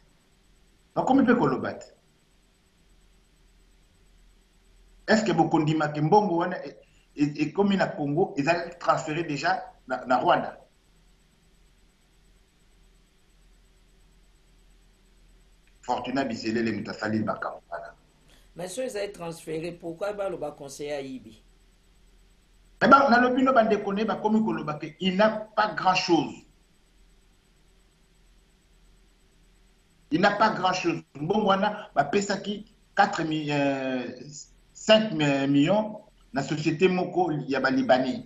bakomi mpe koloba te. Est-ce que bokondima ke mbongo wana ekomi na Congo ezali transféré déjà na Rwanda? Fortuna Biselele mutasali makambo wana. Mais si ils ont transféré, pourquoi le conseiller à Ibi? Eh ben, dans le bino bande koné ba komi koloba ke il n'a pas grand-chose. Il n'a pas grand-chose. Mbongo wana ba pesaki 5 millions na société moko ya ba Libanais.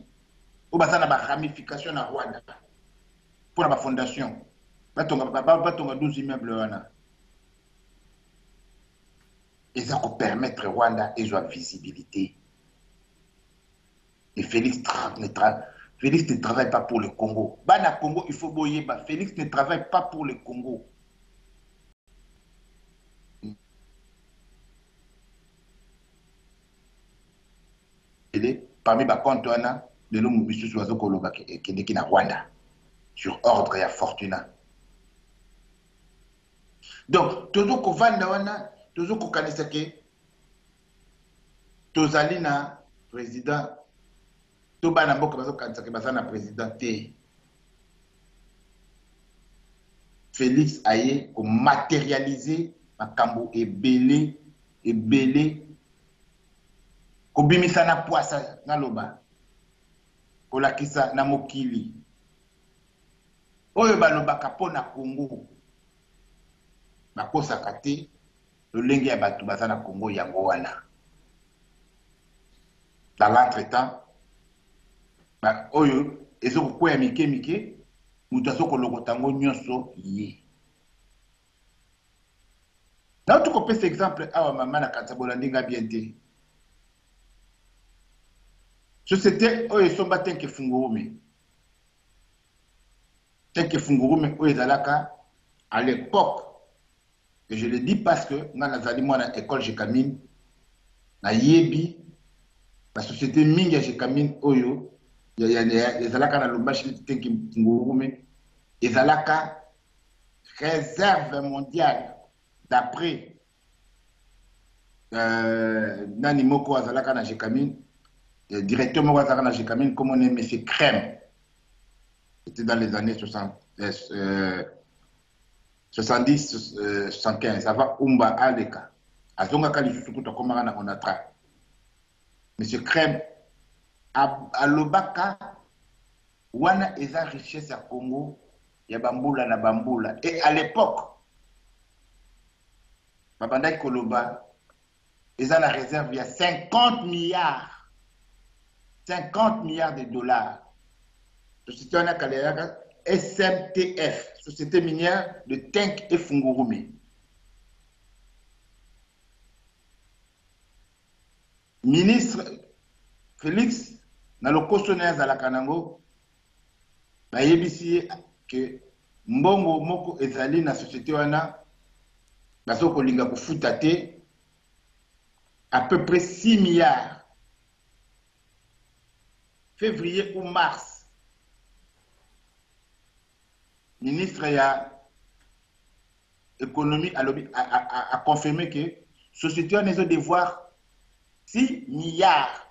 O basana ba ramification na Rwanda. Pour la fondation. Batonga 12 immeubles wana. Et ça peut permettre Rwanda et sa visibilité. Et Félix ne travaille pas pour le Congo. Bana Congo, il faut boyer. Félix ne travaille pas pour le Congo. Parmi les comptes, de l'homme monsieur Soiseau Koloba qui est na Rwanda sur ordre et à Fortuna. Donc, toujours qu'on vanda toujours qu'on connaisse que tozali na président to bana mboka bazo kanisa ke bazana président te. Félix aye ko matérialiser makambo ebele ko bimisa na poisa na loba ko lakisa na mokili oyo balobaka pona Congo bakosaka te lolenge ya bato baza na Congo yango wana. Dans l'entretemps oyo ezokokwea mike mutu azokolokota yango nyonso ye. Na tukopesa exemple awa mama na kanisa bolandinga bien te. Société oyo esomba tenke fungurume. Tenke fungurume oyo ezalaka à l'époque. Et je le dis parce que dans la école Jekamine, na yebi, la société Minga Jekamine Oyo, il y a les alaka na lombashi tenki ngurume, les alaka réserve mondiale d'après Nani Moko Azalaka na Jekamine, directeur Moko Azalaka na Jekamine, comme on est M. Crème. C'était dans les années 70, 75, ça va Umba Aleka. Azonga Kali Sukuta Komara on attrape. Monsieur Crème, à Lobaka, wana eza richesse à Congo, ya bambula na bambula. Et à l'époque, Babanda Koloba, eza la réserve, il y a 50 milliards de dollars. Société wana Kaleyaka, SMTF, Société minière de Tenk et Fungurume. Ministre Félix, dans le questionnaire à la Kanango, il y a que Mbongo Moko ezali na société wana, basoko linga kufutate à peu près 6 milliards. Février ou mars. Ministre ya économie a confirmé que la société a des devoirs 6 milliards.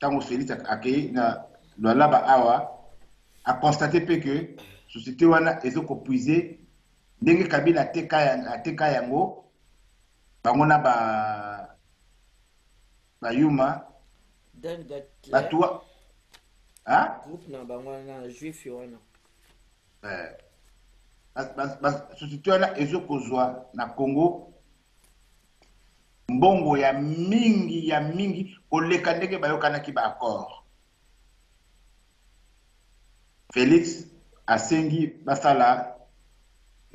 Tant que Félix a constaté que la société a épuisé. Dès que Kabila a teka yango, bangona ba yuma. Ba toi. Hein? Groupe na bangona juif yoana. Société wana ezokozwa na Congo mbongo ya mingi koleka ndenge bayokanaki ba accord. Félix asengi basala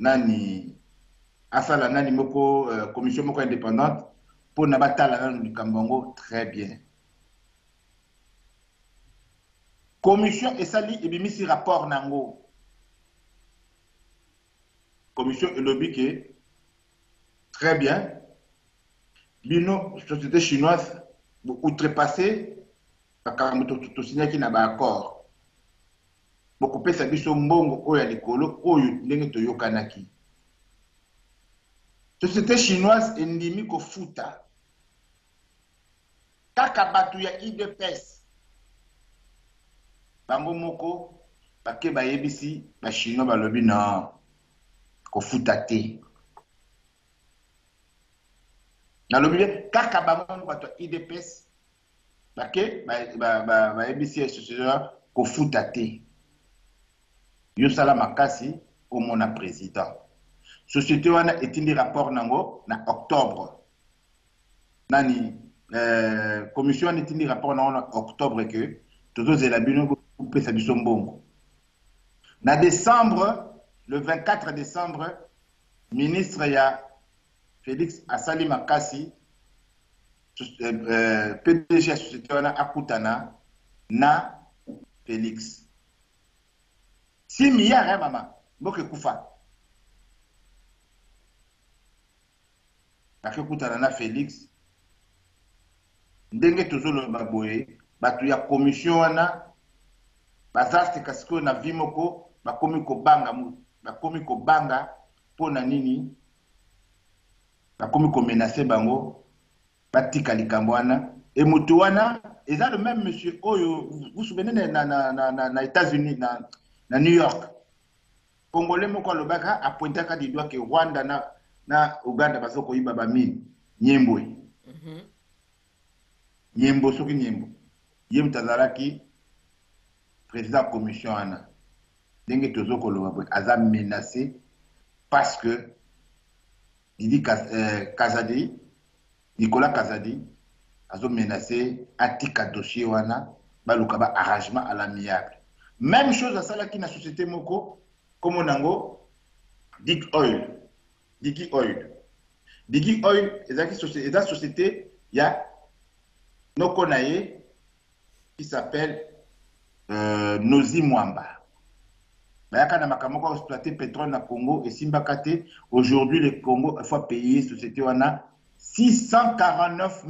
nani moko commission moko indépendante pour na batala nanu likambo très bien. Commission esali ebimisi rapport nango. Commission et lobby qui est très bien. Bino, société chinoise, outrepassé, tout signé qui n'a pas accord. Beaucoup de personnes qui sont mbongo oya likolo oyo ndenge to yokanaki. société chinoise endimi kofuta kaka bato ya IDPS bango moko bake bayebisi bachinois balobi na kofuta te nalobi kaka bango bato ya IDPS bake bayebisi ya société kofuta te yo sala makasi omona président société wana etindi rapport nango na octobre nani commission wana etindi rapport nango na octobre ke tozozela bino kopesa biso mbongo na décembre le 24 décembre ministre ya Félix asali makasi PDG ya société wana akutana na Félix 6 milliards mama mboke kufa akekutana na Félix ndenge tozoloba boye bato ya commission wana bazarte kasiko na vi moko bakomi kobanga mpona nini bakomi komenase bango batika likambo wana e moto wana eza le même monsieur oyo vous souvenez na États-Unis na New York congolais moko alobaka apointaka di doigt ke Rwanda na Uganda bazo koyiba bamini nyembwe nyembo soki nyembo ye mutazalaki président commission wana ndenge tozokoloba boye aza menacé parce que Didi Kazadi Nicolas Kazadi azo menacé atika dossier wana baluka ba arrangement à l'amiable même chose à salaki na société moko comme onango Dig Oil Digi Oil est la société il y a Nokonaye qui s'appelle Nozi Mwamba. Bayaka na makamoko exploiter pétrole na Congo et Simbakate. Aujourd'hui le Congo faut payer société wana 649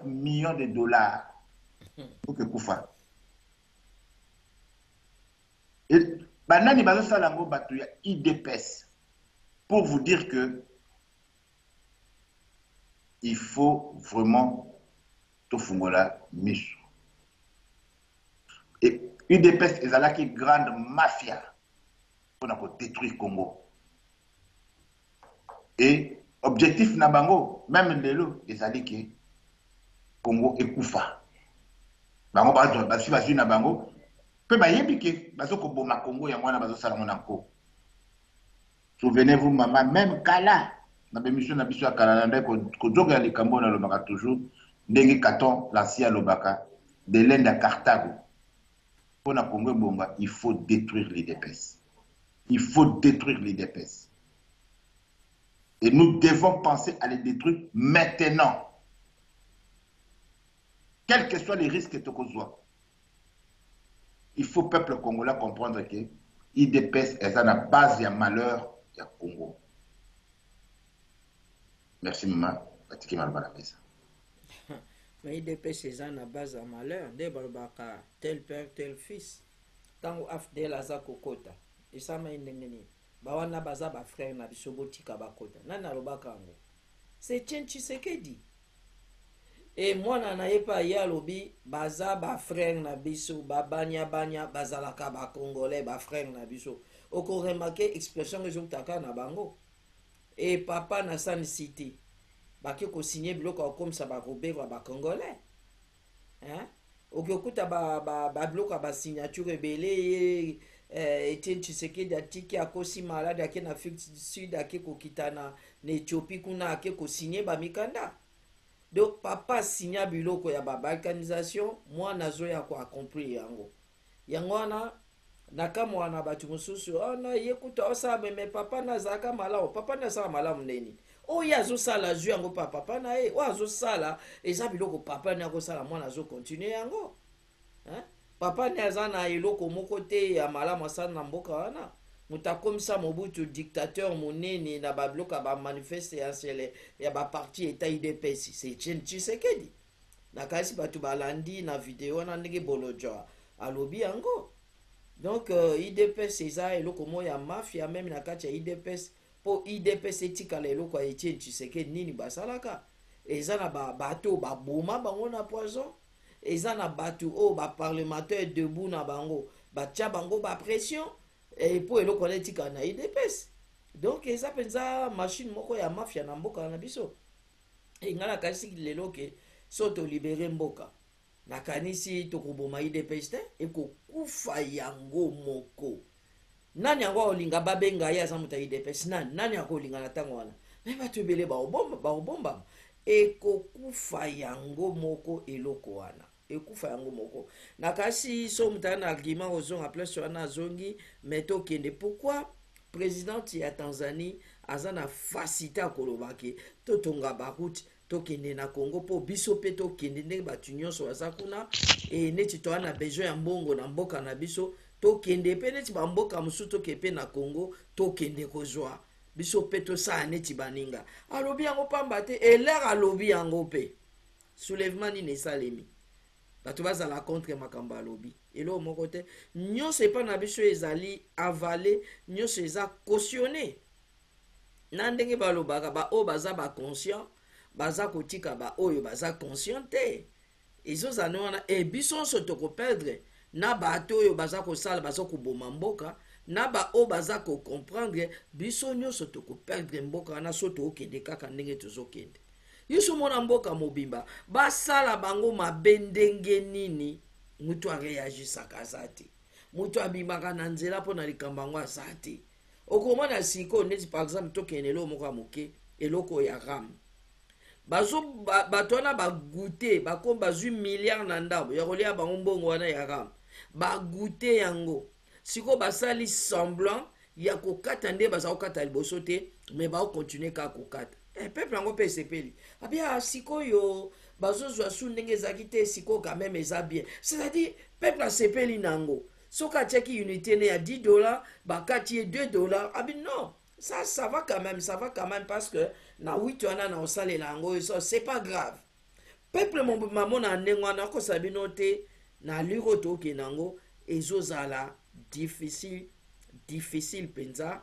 millions de dollars. Pour que Koufa. Et banani bazo salango batu ya IDPS. Pour vous dire que il faut vraiment tout fungola miso. Et UDPS est là qui grande mafia pour détruire Congo. Et objectif nabango même lelo ezali que Congo ekufa. Bango basi na bango pe bayebi ke bazoko boma Congo ya mwana bazo sala mona ko. Souvenez-vous, maman, même Kala, dans l'émission de la Kala, Kodjoga les Cambo na lobaka toujours, Ndenge Katon, l'ancien lobaka, de l'Inde à Carthago. Pour na Congo Bonga, il faut détruire les DPS. Il faut détruire les DPS. Et nous devons penser à les détruire maintenant. Quels que soient les risques que tu as. Il faut, peuple congolais, comprendre que l'IDPS est à la base du malheur. Ya Congo. Merci maman. Fatiki malbala pesa. Mais IDPS c'est à la base à malheur. Des balbaka tel père tel fils. Tango afdel azako kota. Et ça m'a indengeni. Bawana baza ba frère na bisoboti ka bakota. Nana lobaka ngo. C'est Tien Tshisekedi. Et moi na yepa ya lobi baza ba frère na biso babanya bazalaka ba congolais ba frère na biso. Oko remarqué expression que taka na bango et papa na san cité baki ko signer bloc comme ça ba robert ba congolais hein okuta ba bloc ba signature belé Etienne Tshisekedi atiki akosi malade ake na Afrique du Sud ake ko kitana na Éthiopie kuna ake ko signer ba mikanda donc papa signa biloko ya ba balkanisation moi nazo ya ko accomplir yango na nakamo na batu mususu na yekuta osabe me papa na zaka malao papa na sala malamu neni o yazo sala ju yango papa na e o azo sala eza biloko papa na ko sala mwana zo continuer yango hein papa na zana eloko moko te ya malamu sana na mboka wana mutakomisa Mobutu dictateur monene na ba bloka ba manifeste ya ba parti eta IDPS c'est Tshisekedi na kasi batu balandi na video na ndenge bolojo alobi yango. Donc, IDPS, c'est ça, et le comment il y a mafia, même la carte IDPS, po IDPS etikala eloko ya Etienne Tshisekedi nini basalaka eza na bato baboma bango na poison eza na bato o baparlementaire debout na bango batia bango bapression po eloko wana etikala na IDPS. Donc eza mpenza machine moko ya mafia na mboka na biso. Nga nakanisi lelo ke so tolibere mboka nakanisi tokoboma IDPS te ekokufa yango moko. Nani yango olinga babenga ya za muta IDPS nani yango olinga na tango wana me bato ebele baobomba ekokufa yango moko eloko wana ekufa yango moko nakasi so muta na argument ozonga place wana zongi mais tokende pourquoi président ya Tanzanie aza na facilité akolobaki totonga baroute tokende na Congo po biso pe tokende ndenge batu nyonso baza kuna neti toa na besoin ya mbongo na mboka na biso tokende pe neti bamboka mosusu tokepe na Congo tokende kozwa biso pe tosala neti baninga alobi yango pamba te elere alobi yango pe soulèvement nini esalemi bato bazala contre makambo alobi elo moko te nyonso epa na biso ezali avalé nyonso eza cautionné na ndenge balobaka baoyo baza baconscient baza kotika baoyo baza conscient te ezozane wana biso nyonso tokoperdre na bato oyo baza kosala baza koboma mboka na baoyo baza kocomprendre biso nyonso tokoperdre mboka wana so tookende kaka ndenge tozokende yusu mona mboka mobimba basala bango mabe ndenge nini mutu areagisaka aza te mutu abimaka na nzela mpo na likambo yango aza te okomona siko neti par exemple tokende eloko moko ya moke eloko ya ram bato wana bagute bakomi bazwi milliard na ndambo ya kolia bango mbongo wana ya ram bagute yango siko basali semblant ya kokata nde baza kokata liboso te me baokontinue kaka kokata peuple yango mpe esepeli abia sikoyo bazozwa su ndenge ezalaki te siko quand même eza bien c'est-à-dire peuple asepeli nango soki atiaki unité ne ya $10 bakati ye $2 abi non ça va quand même parce que na 8 wana na osalela yango c'est pas grave peuple mamona ndenge wana akosala bino te na liro tokende yango ezozala difficile penza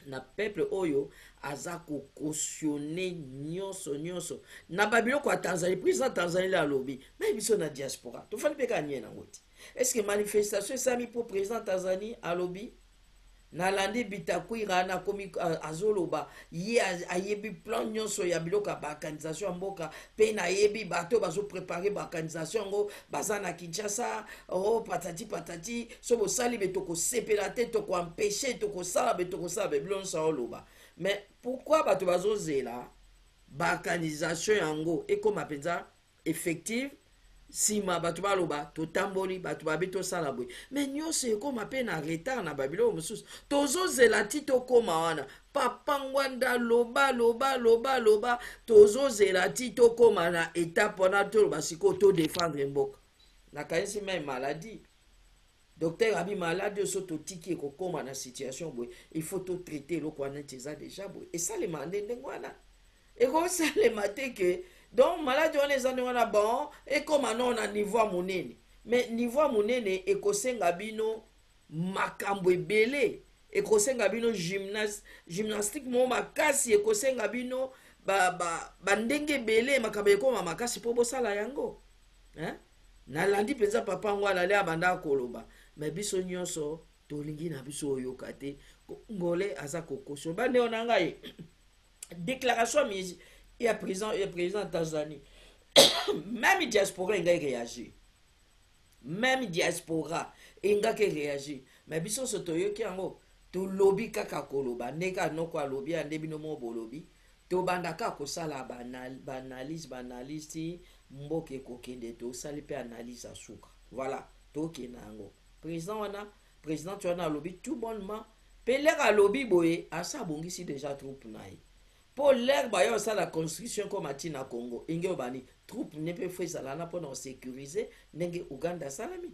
na peuple oyo aza kokautionne nyonso na babiloko ya Tanzanie président Tanzanie la alobi mais biso na diaspora tofandi mpe ka nie nango te est-ce que manifestation esami po président Tanzanie alobi nalandi Bitakwira na komi azoloba ye ayebi plan nyonso ya biloko ya baorganisation ya mboka mpe nayebi bato bazoprepare baorganisation yango baza na Kinshasa patati so bosali be tokosepela te tokoampeshe tokosala biloko nyonso oloba mais pourquoi bato bazozela baorganisation yango ekoma mpenza effective sima bato baloba totamboli bato babi tosala boye mais nyonso ekoma mpe na retard na babiloko mosusu tozozela ti tokoma wana papa ngwanda loba tozozela ti tokoma na étape wana toloba sikoyo todefendre mboka nakanisi mai maladie docteur abi malade so totiki ekokoma na situation boye il faut totraite eloko wana nti eza deja boye esalema ndenge wana ekosalema te ke donc maladi wana eza ndenge wana bon ekoma non na niveau monene mais niveau monene ekosenga bino makambo ebele ekosenga bino gymnastique mo makasi ekosenga bino bandenge ebele makambo ekoma makasi mpo bosala yango nalandi mpenza papa ngo alali abanda koloba mais biso nyonso tolingi na biso oyoka te ngole aza kokosio bande ona ngai déclaration ya président Tanzanie même diaspora inga réagir même diaspora inga ke réagir mais biso so toyoki yango to lobby kaka koloba ndeka noko alobi ande bino mo bolobi to bandaka kosala banaliste mboke kokende to sali pe analyse asuka voilà to kenango président wana alobi tout bonnement peleka alobi boye asa bongisi déjà troupe naye pour l'air bayo ça la construction comme atina Congo inge bani troupe ne peut faire ça là pour nous sécuriser ndenge Uganda salami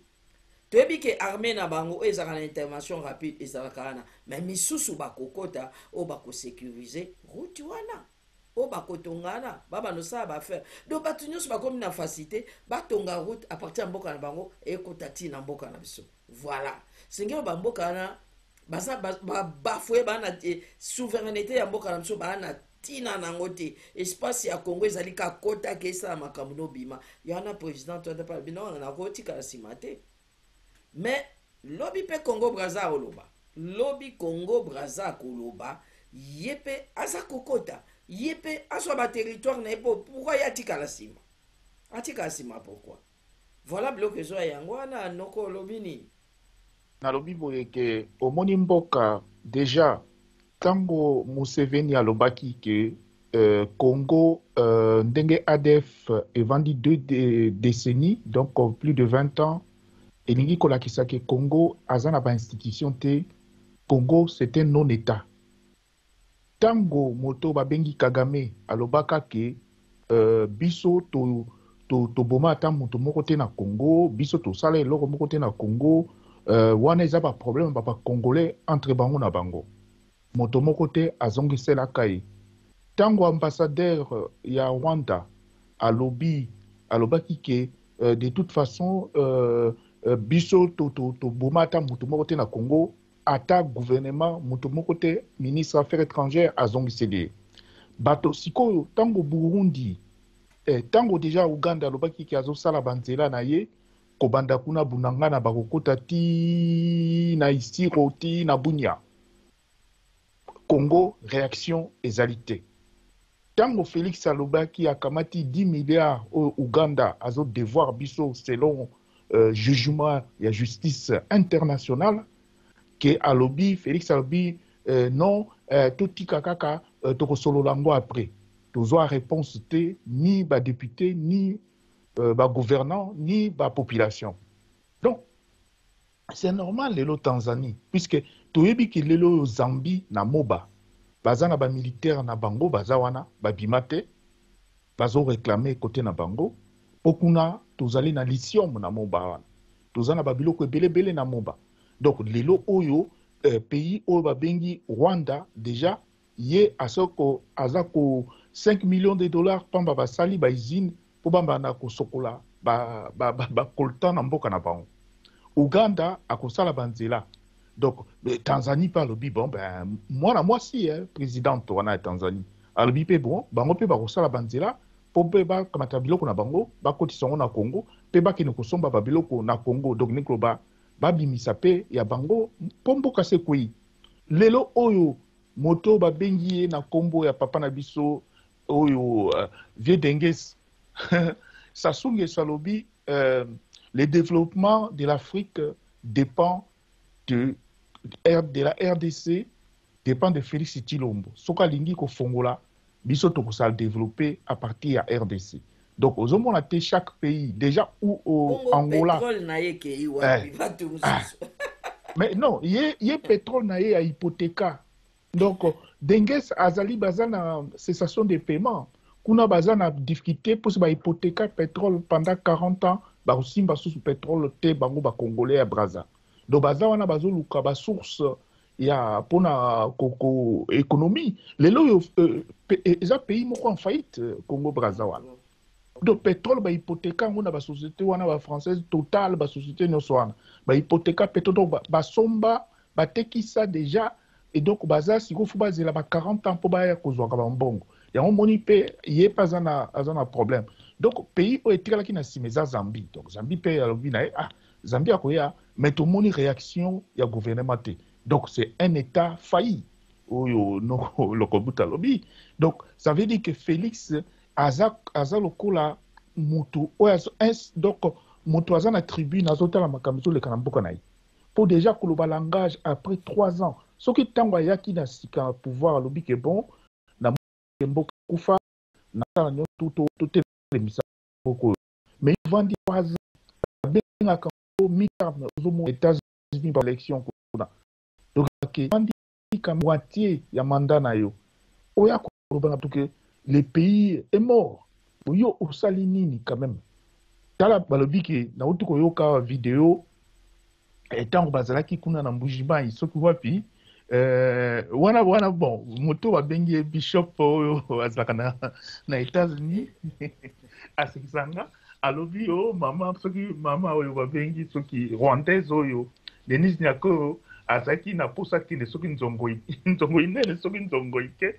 toyebi ke armée na bango ezaka na intervention rapide ezaka na mais misusu bakokota o bako sécuriser route wana o bakotongana baba no sa ba faire donc batu nyonso bakomi na facilité batonga route à partir ya mboka na bango ekota tina mboka na biso voilà singe ba mboka na baza bafoué bana souveraineté ya mboka na biso bana tina nango te espace ya Congo ezali ka kota ke esala makambo no bima yana président to pa bino na kotika nsima te mais lobi pe Congo Brazza oloba lobi Congo Brazza koloba yepe aza kokota yepe aswa ba territoire na epo pourquoi yatika la sima atika sima pourquoi voilà bloqué zo yango wana noko lobi ni nalobi boye ke omoni mboka déjà tango Museveni alobaki ke Congo ndenge ADF evandi 2 décennies donc plus de 20 ans elingi kolakisa ke Congo aza na ba institution te Congo c'est un non-état tango moto babengi Kagame alobaka ke biso to boma ata moto moko te na Congo biso to sala eloko moko te na Congo wana eza ba problème ba congolais entre bango na bango moto moko te azongiselaka ye tango ambassadeur ya Rwanda alobaki ke de toute façon biso to boma ata moto moko te na Congo ata gouvernement moto moko te ministre affaires étrangères azongiseli bato sikoyo tango Burundi tango déjà Uganda alobaki ke azosala banzela na ye kobanda kuna bunanga na bakokota ti na Isiro ti na Bunia Congo réaction ezali te tango Félix alobaki akamati 10 milliards au Uganda azo devoir biso selon jugement ya justice internationale ke alobi Félix alobi non totika kaka tokosolola ngo après tozwa réponse te ni ba député ni ba gouvernant ni ba population donc c'est normal lelo Tanzanie puisque toyebi ki lelo Zambie na Moba baza na ba militaire na bango baza wana babima te bazo réclamer côté na bango okuna tozali na lithium na Moba wana tozana ba biloko ebele na Moba donc lelo oyo pays oyo babengi Rwanda déjà ye asoko azako 5 millions de dollars pamba basali ba usine po bamba na kosokola ba kolta na mboka na bango Uganda akosala banzela donc Tanzanie par le bon ben moi si présidente wana Tanzanie alobi pe bon bango pe ba kosala banzela po pe ba kamata biloko na bango ba kotisa na Congo pe ba kino kosomba ba biloko na Congo donc nikloba ba bimisa pe ya bango po mboka se koi lelo oyo moto ba bengi na kombo ya papa na biso oyo vieux denges Sassou Nguesso alobi le développement de l'Afrique dépend de la RDC, dépend de Félix Tshilombo. Soka lingi ko fongola, biso to ko développer à partir de RDC. Donc, aux hommes, on a chaque pays, déjà où au Angola. Mais non, il y a pétrole na à hypothéca. Donc, Dengues Azali Bazana cessation des paiements. Kuna Bazana difficulté pour se hypothéca pétrole pendant 40 ans. Ba aussi ba sous pétrole te bango ba congolais à Brazza. Donc baza wana bazo luka ba source ya pona koko économie. Lelo eza pays moko en faillite Congo Brazza wana. Donc pétrole ba hypothéca ngona ba société wana ba française Total ba société nyonso wana. Ba hypothéca pétrole ba somba ba tekisa déjà et donc baza siko fu bazela ba 40 ans po ba ya kozwa ka ba mbongo. Ya moni pe yé pas un problème. Donc, pays où est qui na simeza Zambie. Donc, Zambie paye à l'obina. Zambie a quoi mais tout le monde réaction il y a gouvernement. Donc, c'est un État failli. Donc, ça veut dire que Félix Aza Lokola Moutou, donc, Moutou Aza na tribune, Azota la Makamito le Kanamboka naï. Pour déjà que le langage après 3 ans, ce qui tangwa yaki na sika pouvoir lobby que bon, na Mboka Koufa, na tout mais ils vont dire par exemple aux États-Unis par l'élection donc ils vont dire qu'à moitié il y a mandat na yo oya que le pays est mort yo au salinini quand même tala balobi que na utuko yo ka vidéo etango bazalaki kuna na mbujima isoki wapi wana bon moto babengi bishop azalaka na États-Unis asekisanga alobi mama soki mama oyo babengi soki rwandaise oyo Denise Nyako azaki na posa kende soki nzongo inene soki nzongo ike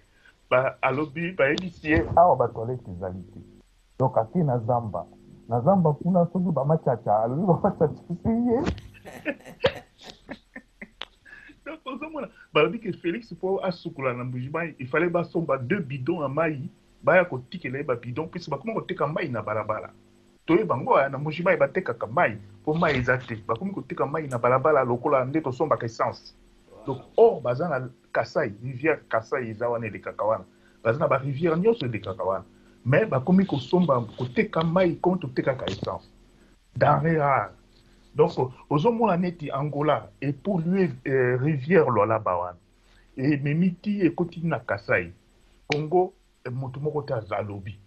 alobi bayebisi ye awa batoilette ezali te donc ake na zamba kuna soki bamachacha alobi bamachacha si ye donc ozomona balobi ke Félix mpo asukula na mbujimai ifale basomba 2 bidon ya mai baya kotikela ye babidon mpesi bakoma koteka mai na balabala toyeba bango na mbujimai batekaka mai mpo mai eza te bakomi koteka mai na balabala lokola nde tosombaka essence donc or baza na Kasai rivière Kasai eza wana elekaka wana baza na barivière nyonso elekaka wana mais bakomi kosomba koteka mai komi totekaka essence denrée rare. Donc, ozomona neti Angola epollué rivière Lualaba wana. Et memiti ekoti na Kasai. Congo moto moko te azalobi.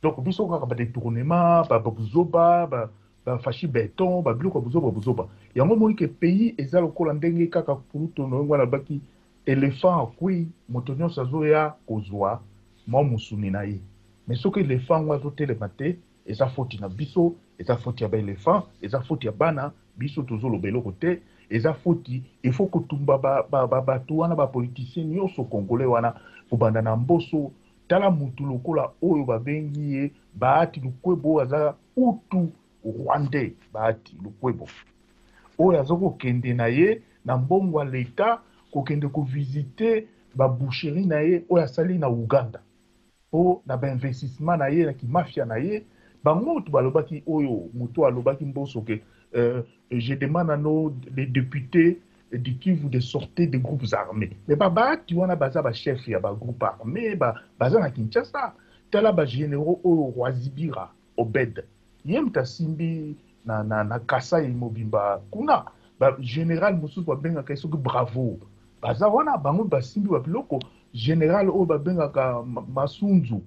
Donc biso kaka ba détournement, ba buzoba, ba fachi béton, ba biloko buzoba. Yango moni ke pays eza lokola ndenge kaka puluto no ngwana baki éléphant akui moto nyonso azoya kozwa mo musuni na ye. Mais soki éléphant ngwa telema te eza foti na biso, eza foti ya ba éléphant, eza foti ya bana biso tozoloba eloko te, eza foti il faut kotumba bato wana ba politicien nyonso congolais wana kobanda na mboso tala mutu lokola oyo babengi ye Bahati Lukwebo aza utu rwandais Bahati Lukwebo oyo azokokende na ye na mbongo ya leta kokende kovisite baboucherie na ye oyo asali na Uganda po na bainvestissement na ye na kimafia na ye bango balobaki oyo mutu alobaki mboso ke je demande à les députés du Kivu de sortir des groupes armés. Mais Bahati wana baza ba chef ya ba groupe armé baza na Kinshasa tala ba généraux oyo Rwazibira Obed yem tasimbi na Kasai Mobimba kuna ba général mususu babengaka soki bravo baza wana bango basimbi ba biloko général oyo babengaka Masunzu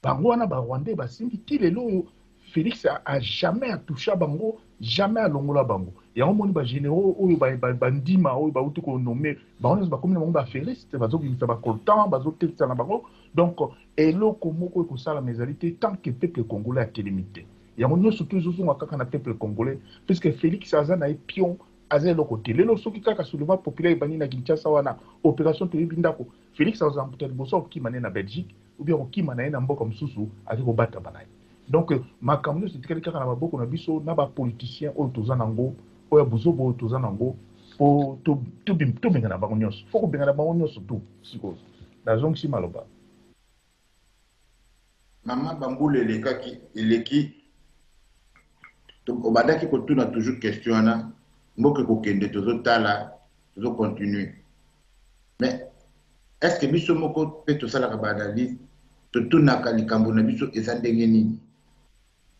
bango wana ba Rwandais basimbi tilelo oyo Félix a jamais touché bango, jamais à longola bango. Il y a un monde de généraux où il y a bandima où il y a tout nommé. On est comme le monde de Félix, c'est parce qu'il va coltan, parce qu'il est en bango. Donc, et là comment que ça la mésalité tant que le peuple congolais a été limité. Il y a un monde surtout quand le peuple congolais, puisque Félix Azan a pion azé le côté. Les lorsqu'il y a soulèvement populaire bani na Kinshasa wana opération Télébindako. Félix Azan peut-être bosso qui mané na Belgique ou bien qui mané na mbo comme Soussou avec au battre banai. Donc, ma campagne, c'est quelqu'un qui a beaucoup de na ba politicien au tozanango, au ya buzobo au tozanango, pour tout bien na bagonyos. Faut bien na bagonyos tout, siko. La zone si maloba. Maman Bamboule eleki, donc obada qui continue a toujours question na, mboke kokende tozo tala, tozo continuer. Mais est-ce que biso moko peut to sala ka analyse, to tunaka likambo na biso ezandenge nini?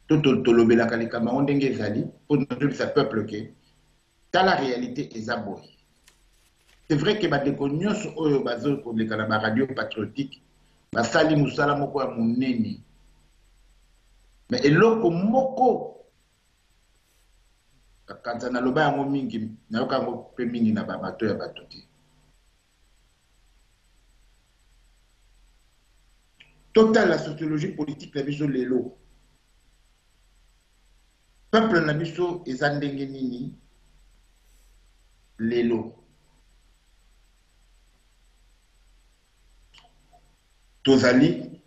Tolobela kalikama ondenge ezali pour notre peuple que dans la réalité ezaboy. C'est vrai que badeko nyonso oyo bazo ko leka na radio patriotique basali musala moko ya munene. Mais eloko moko kanza na loba yango mingi na yoka ngo pe mingi na bato ya bato te. Total la sociologie politique la biso lelo. Peuple na biso eza ndenge nini lelo tozali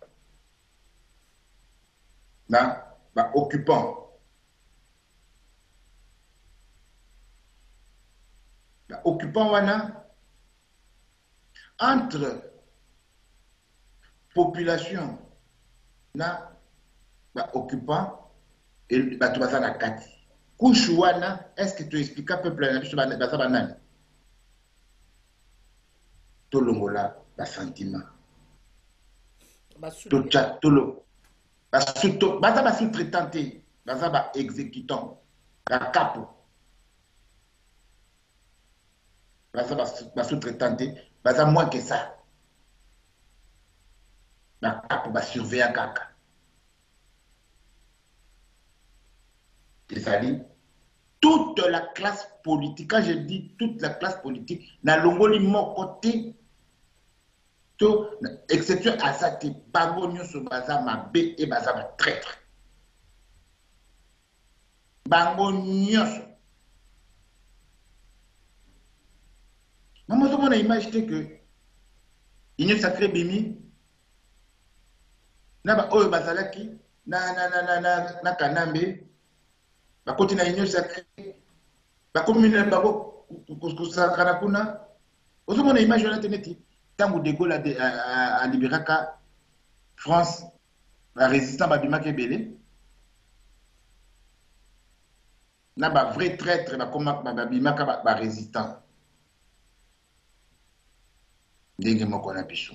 na ba occupant wana entre population na ba occupant et bato baza na kati kushu wana est-ce que tu expliques peuple na biso baza banani tolongola ba sentiment tolo baza ba sous-traitanté baza ba exécutant ba capo baza ba sous-traitanté baza moins que ça ba capo ba surveillant kaka. C'est-à-dire, toute la classe politique, quand je dis toute la classe politique, na longoli mon côté, exception à ça, te bango nyonso baza mabe et baza ba traître. Bango nyonso. na image te que union sacrée bimi na ba oyo bazalaki na Kanambe bakoti na union sacrée bakomi na bango kusakana kuna ozomona image wana te neti ntango de Gaulle alibéraka France barésistant babimaki ebele na bavrai traître babimaka barésistant ndenge moko na biso.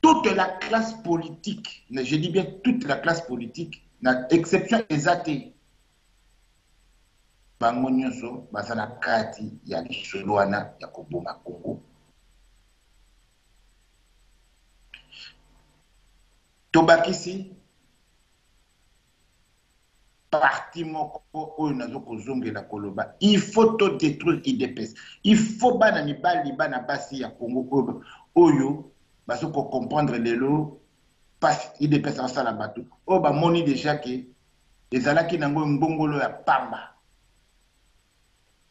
Toute la classe politique, je dis bien toute la classe politique, na exception ezate bango nyonso baza na kati ya lisolo wana ya koboma Congo. Tobakisi parti moko oyo nazo kozongela koloba, il faut to détruire IDPS. Il faut bana mibali bana basi ya Congo oyo baso ko comprendre lelo pas IDPS en sala bato o ba moni déjà que ezalaki nango mbongolo ya pamba.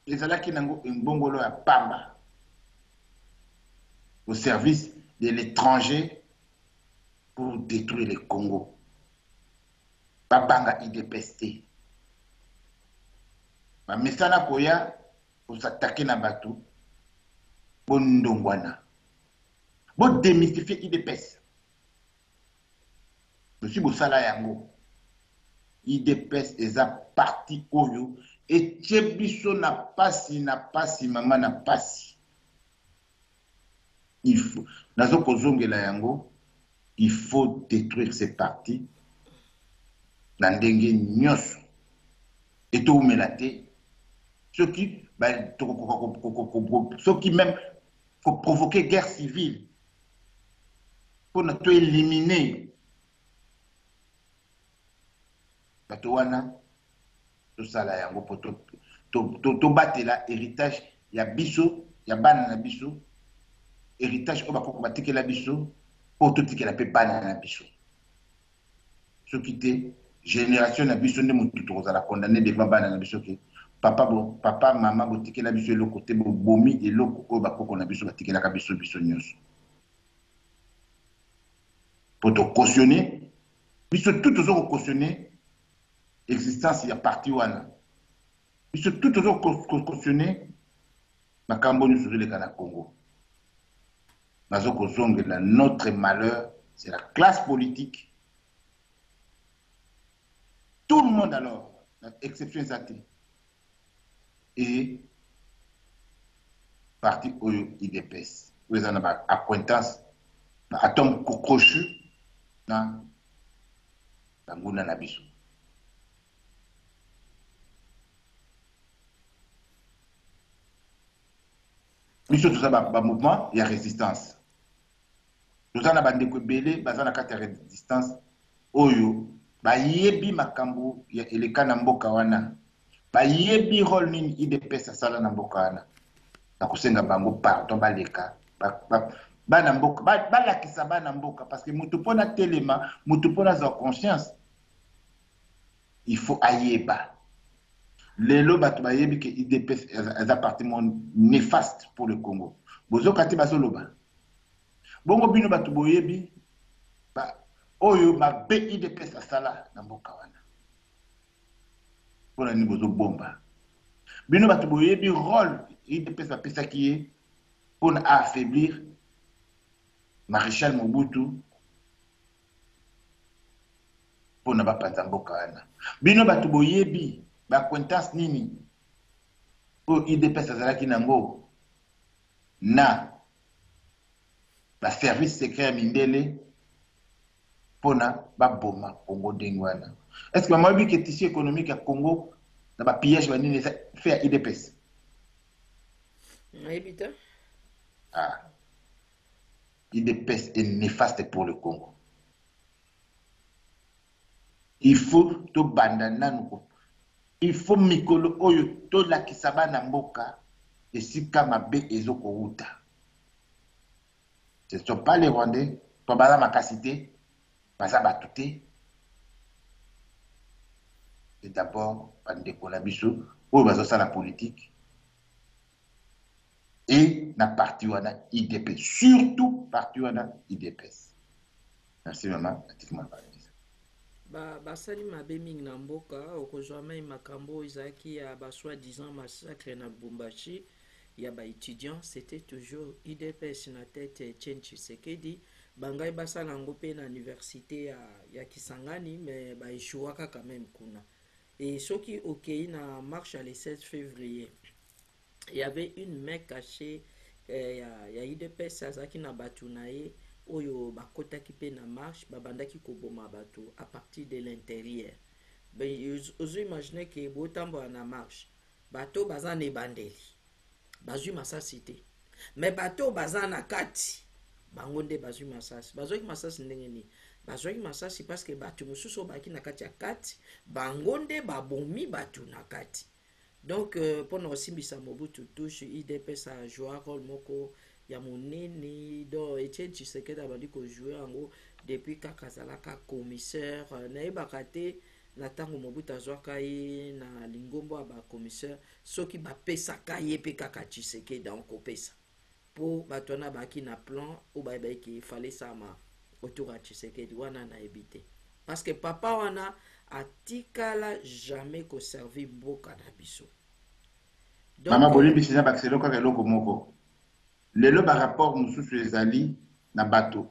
Ezalaki nango mbongolo ya pamba au service de l'étranger pour détruire le Congo. Babanga IDPS te. Ba mesana koya pour s'attaquer na bato bon ndongwana. Bon démystifier IDPS. Monsieur Bosala yango. IDPS eza parti oyo et tchebiso na pasi mama na pasi. Il faut nazo kozongela yango, il faut détruire ces partis na ndenge nyonso et to melate ceux qui même faut provoquer guerre civile pour ne pas éliminer Batowana tout ça là yango pour to batela héritage ya biso ya bana na biso héritage o bakoko batike la biso pour tout que la pe bana na biso ce qui était génération na biso ne mutu to za la condamner devant bana na biso que papa maman botike la biso le côté bomi et loko o bakoko na biso batike la ka biso nyonso pour te cautionner biso tout toujours cautionner existence ya parti wana biso tout toujours cautionner makambo nyonso le kana Congo nazo kozongela notre malheur c'est la classe politique. Tout le monde alors, exception exacte. Et parti Oyo IDPS. Vous avez une acquaintance, un atome crochu dans Nguna Nabiso. Mais surtout ça, un mouvement, il y a résistance. Nous avons un belé, basé na carte résistance. Oyo. Ba yebi makambu ya eleka na mboka wana ba yebi role nini IDPS asala na mboka wana na kusenga bango pardon baleka bana mboka balakisa bana mboka parce que mutu pona telema mutu pona za conscience il faut ayeba lelo batu ba yebi que IDPS est un parti néfaste pour le Congo bozo kati bazoloba bongo bino batu boyebi ba oyo mabe IDPS asala na mboka wana pona ni bozo bomba bino bato boyebi rôle IDPS bapesaki ye pona affaiblir Maréchal Mobutu pona bapanza mboka wana bino bato boyebi baacquaintance nini oyo IDPS azalaki nango na baservice secret ya mindele pona baboma Congo dengwana. Est-ce que maman dit que tissu économique à Congo na ba pillage ba nini fait à IDPS? Habita. Ah. IDPS est néfaste pour le Congo. Il faut to bandana nuko. Il faut mikolo oyo to la kisaba na mboka esika mabe ezoko uta. Ce ne sont pas les Rwandais, to bala makasité. C'est d'abord, la politique. et na parti wana IDPS, surtout parti wana IDPS. Merci maman, atikima parler. basali mabe mingi na mboka okozwa mai makambo ezalaki ya basoi-disant massacre na Lubumbashi ya baétudiant, c'était toujours IDPS na tête Etienne Tshisekedi. Bangai basala yango mpe na université ya Kisangani, mais baéchouaka quand même kuna. Et soki okei na marche le 16 février, il y avait une main cachée ya IDPS azaki na batu na ye oyo bakotaki pe na marche babandaki koboma bato à partir de l'intérieur. Ozo imagine ke botambola na marche bato baza na ebandeli bazwi masasi te, me bato baza na kati bango nde bazwi masasi. Bazwaki masasi ndenge nini? Bazwaki masasi parce que bato mosusu baki na kati ya kati bango nde babomi bato na kati. Donc mpona kosimbisa Mobutu touche IDPS a joué rôle moko ya monene. Donc Etienne Tshisekedi abandi kojouer yango depuis kaka azalaka commissaire. Nayebaka te na ntango Mobutu azwaka ye na lingombo ya bacommissaire soki bapesaka ye mpe kaka Tshisekedi akopesa mpo bato wana baki na plan oyo bayebaki efale sama autour ya Tshisekedi wana nayebi te parce que papa wana atikala jamais koservi mboka na biso. Mama bolimbisi na bakiselo kaka eloko moko lelo barapport mosusu ezali na bato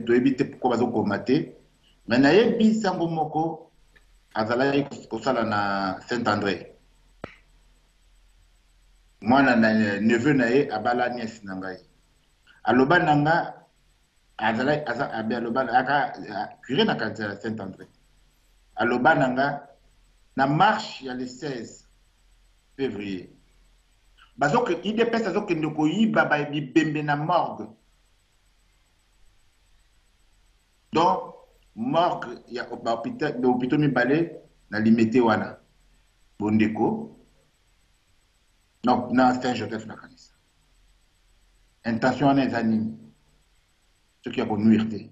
toyebi te pourkoi bazokoma te, me nayebi sango moko azalaki kosala na Saint-André. Mwana na neveu na ye abala niesi na ngai aloba na nga aloba aka curé na kanisa ya Saint-André aloba na nga na marche ya le 16 février bazoke IDPS azokende koyiba bibembe na morgue. Donc morgue ya hôpital mibale na limité wana bondeko donc na Saint-Joseph na kanisa intention wana eza nini soki ya konuire te.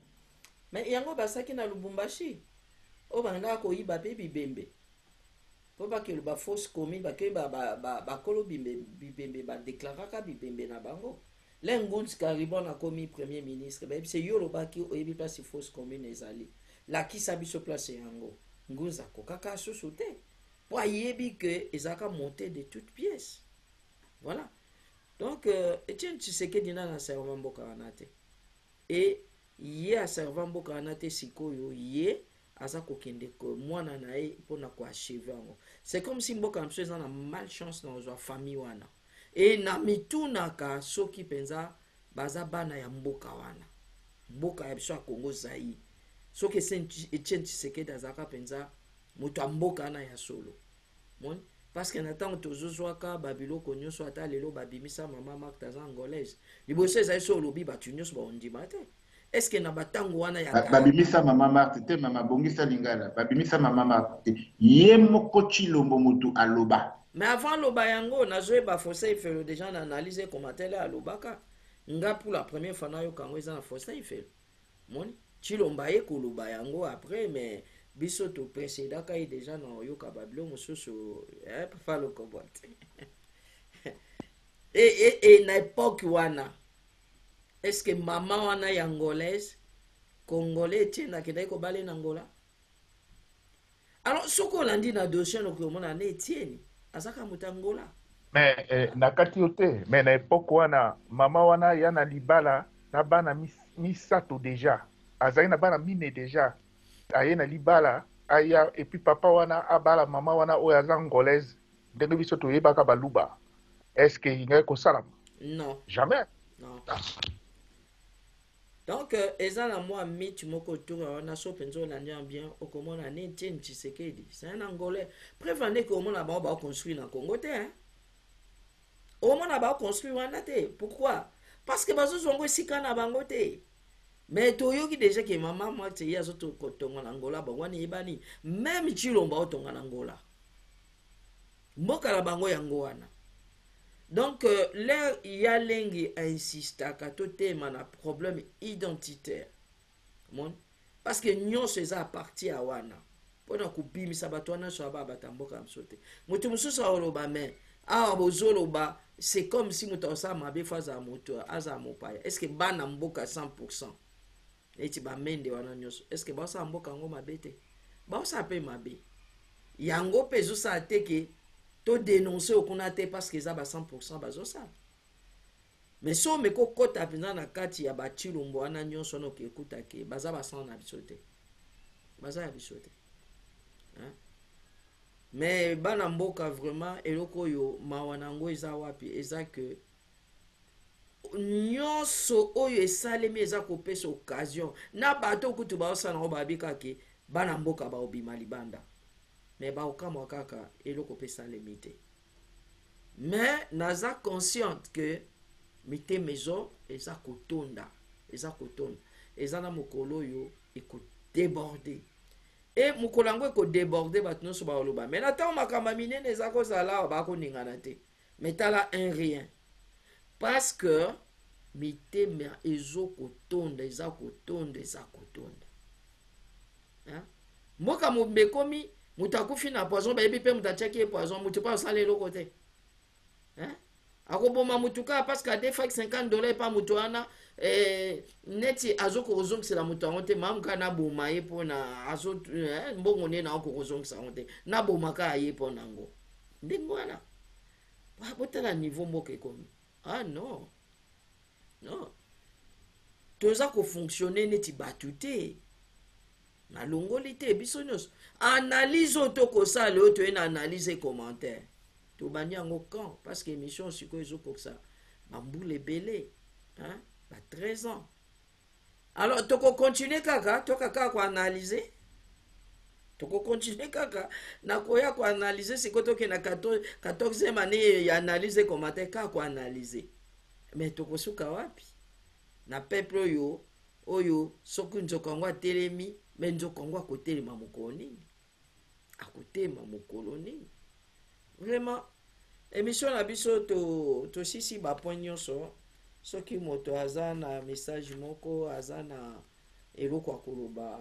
Mais yango basaki na Lubumbashi o bangaka koyiba mpe bibembe po bakelo bafausse commune bakei bakolo bibembe badeklaraka bibembe na bango. Le Ngunzi Karibon akomi premier ministre bayebisi yo lobaki oyebi place fausse commune ezali lakisa biso place yango Ngunzi akokaka susu te po ayebi ke ezalaka monté de toutes pièces. Voilà. Donc Etienne Tshisekedi na servant mboka wana te et ye a servant mboka wana te sikoyo ye aza kokende ko mwana na ye mpona koachive yango. C'est comme si mboka mso eza na malchance na ozwa famille wana e na mitunaka soki penza baza bana ya mboka wana mboka ya biso ya Congo Zaïre soki Etienne Tshisekedi azalaka penza moto ya mboka wana ya solo moni parce que na ntango tozozwaka babiloko nyonso ata lelo babimisa mama Marthe aza angolaise liboso ezali so olobi bato nyonso baondima te. Est-ce que na batango wana ya babimisa mama Marthe te mama bongisa lingala babimisa mama Marthe te ye moko Chilombo mutu aloba. Mais avant loba yango nazoyeba Faustin Ifelo déjà na analyse commentaire alobaka nga pour la première fois na yo kango eza na Faustin Ifelo moni Chilomba ye koloba yango après mais biso to précédaka ye déjà na yoka babilo mosusu papa lokobote et na époque wana est-ce que maman wana ya angolaise congolais tiena kedai ko bale na Angola? Alors soko olandi na dossier no ko mona na Etienne azaka mutangola mais nakati yo te mais na époque wana mama wana ya na libala na bana misato déjà azali na bana mine déjà aye na libala aya et puis papa wana abala mama wana oyo aza angolaise ndenge biso toyebaka baluba. Est-ce que ingai kosala? Non, jamais. non. Donc eza na moi mythe moko tour wana so penzo la bien okomona ne Etienne Tshisekedi c'est un angolais prévendez que omona ba construire na Congo te hein omona ba construire wana te. Pourquoi? Parce que bazo zongo sika na bango te. Mais toyoki déjà que maman moi te ya zo to kotonga na Angola bango ni ebani même Chilomba otonga na Angola mboka la bango yango wana. Donc, là, il y a l'ingi insiste à tema na problème identitaire. Mon? Parce que nous, c'est à partir à wana. Pendant que bimi sabatwana so ba batamboka msote. Mutu mususa oloba mais ah bozoloba c'est comme si nous avons mabe faza moto aza mopaya. Est-ce que bana mboka 100%? Et tu vas mende wana nyoso. Est-ce que basa mboka ngo mabete? Basa pe mabe. Yango pezo sa teke to dénoncer okuna te parce que za ba 100% bazo ça. Mais so me ko kota pina na kati ya ba chilumbo wana nyoso no ke kuta ke baza ba sans na bisote. Baza ya bisote. Hein? Mais bana mboka vraiment eloko yo mawanango eza wapi eza que nyonso oyo esalemi eza kopesa occasion na bato kutu baosala ngo babika ke bana mboka baobima libanda mais baokamwa kaka eloko mpe esalemi te. Mais naza consciente que mite maison eza kotonda eza na mokolo oyo ekodéborde et mokolo yango ekodéborde bato nyonso baoloba mais na ntango makambo minene eza kozala awa bakoningana te mais tala un rien parce que mitema ezokotonda eza kotonda mboka mobimba ekomi moto akufi na poison bayebi mpe moto atiaki ye poison moto mpe asala eloko te akoboma motu kaka parce que adefaki $50 epa moto wana neti azokozongisela moto yango te mamu kaka naboma ye mpona mbongo nde na okokozongisa yango te naboma kaka ye mpo nango ndenge wana botala niveau mboka ekomi non toza kofonctionne neti bato te nalongoli te biso nyonso analyse oyo tokosala oyo toye na analyse commentaire tobandi yango quand parce que émission sikoyo ezokokisa bambula ebele ba 13 ans alors tokokontinue kaka tokaka koanalyse tokokontinue kaka nakoya koanalyse sikoyo tokenda 14e année ya analyse commentaire kaka koanalyse mais tokosuka wapi na peuple oyo soki nzoko yango atelemi me nzoko yango akotelema mokolo nini akotelema mokolo nini vraiment émission na biso tosisi bapoint nyonso soki moto aza na message moko aza na eloko akoloba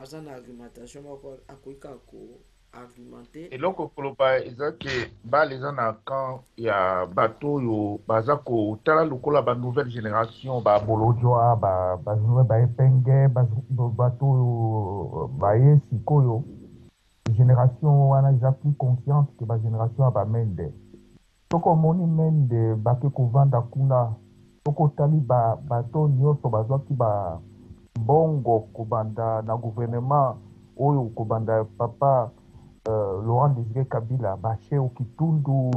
aza na argumentation moko akoyika ko argumenter eloko koloba eza ke bale eza na camp ya bato oyo baza kotala lokola ba nouvelle génération babolojwa bazwe baepenge bato oyo baye sikoyo génération wana eza plus consciente ke bagénération ya bamende soko omoni mende bake kovanda kuna soko otali bato nyonso bazwaki mbongo kobanda na gouvernement oyo kobanda papa Laurent Désiré Kabila bashe okitundu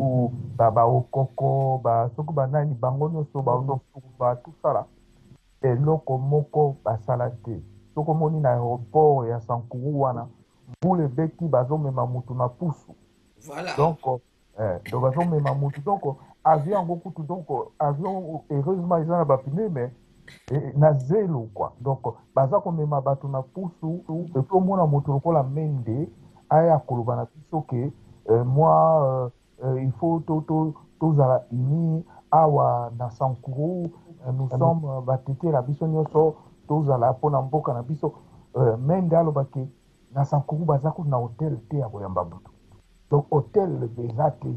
baokoko soki banani bango nyonso baozofuba tusala eloko moko basala te soko omoni na aéroport ya Sankuru wana mbula ebeti bazomema mutu na pusu donc bazomema mutu donc avion yango kutu donc avion heureusement eza na bapine mais na zelo quoi donc baza komema bato na pusu epi omona moto lokola mende aya koloba na biso ke moi il faut tozala uni awa na Sankuru nous sommes batete na biso nyonso tozala mpona mboka na biso mende alobaki na Sankuru baza kuna na hotel te ya koyamba butu donc hotel eza te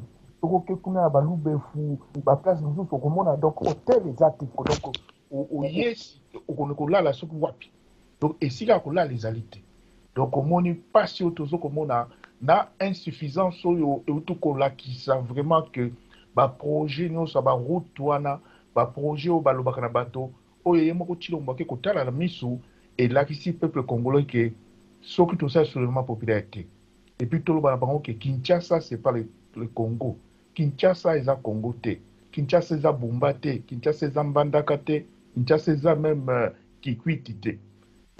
tokoke kuna ya balubefu baplace mosusu okomona donc hotel eza te donc oyesi okone kolala soki wapi donc esika ya kolala ezali te donc omoni pasi oyo tozokomona na insuffisance oyo euti kolakisa vraiment que baprojet nyonso ya baroute wana baprojet oyo balobaka na bato oyo ye moko Tshilombo ake kotala na misu elakisi peuple congolais ke soki tosala soulèvement populaire te et puis toloba na bango ke Kinshasa c'est pas le Congo Kinshasa eza Congo te Kinshasa eza Bumba te Kinshasa eza Mbandaka te Kinshasa eza même Kikwiti te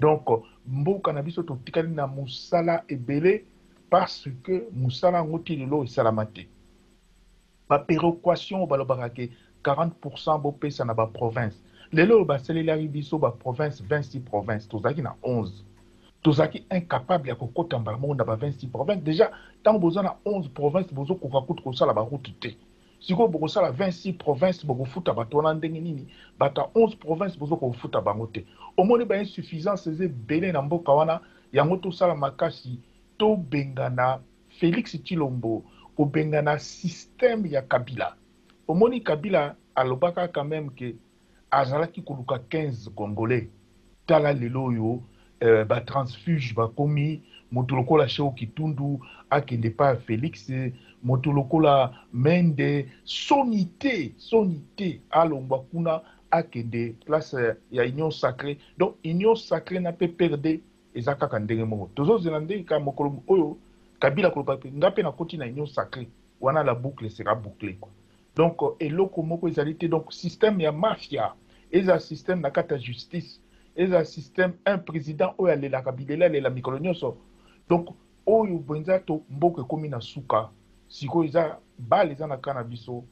donc mboka na biso totikali na musala ebele parce que musala yango ti lelo esalama te bapéréquation balobaka ke 40% bopesa na baprovince lelo basalelaki biso baprovince 26 province tozalaki na 11 tozalaki incapable ya kokota mbala moko na ba 26 province déjà ntango boza na 11 province bozokoka kutu kosala baroute te sikoyo bokosala 26 province bokofuta bato wana ndenge nini bato 11 province bozokofuta bango te omoni bainsuffisance eza ebele na mboka wana yango tosala makasi tobengana Félix Tshilombo kobengana système ya Kabila omoni Kabila alobaka quand même que azalaki koluka 15 Congolais tala lelo yo ba transfuge ba komi moto lokola Cheo Kitundu akende pa Félix moto lokola Mende sonité alongwa kuna akende place ya Union Sacrée. Donc Union Sacrée n'a pas perdu ezaka kandenge moko tozo zelande ka mokolo oyo Kabila koloba pe ngape na koti na Union Sacrée wana la boucle sera bouclée quoi. Donc eloko moko ezalité donc système ya mafia eza système na kata justice eza système un président oyo alela Kabila lela mikolo nyonso. Donc oyo bonza to mboka komi na suka siko eza bale eza na kana biso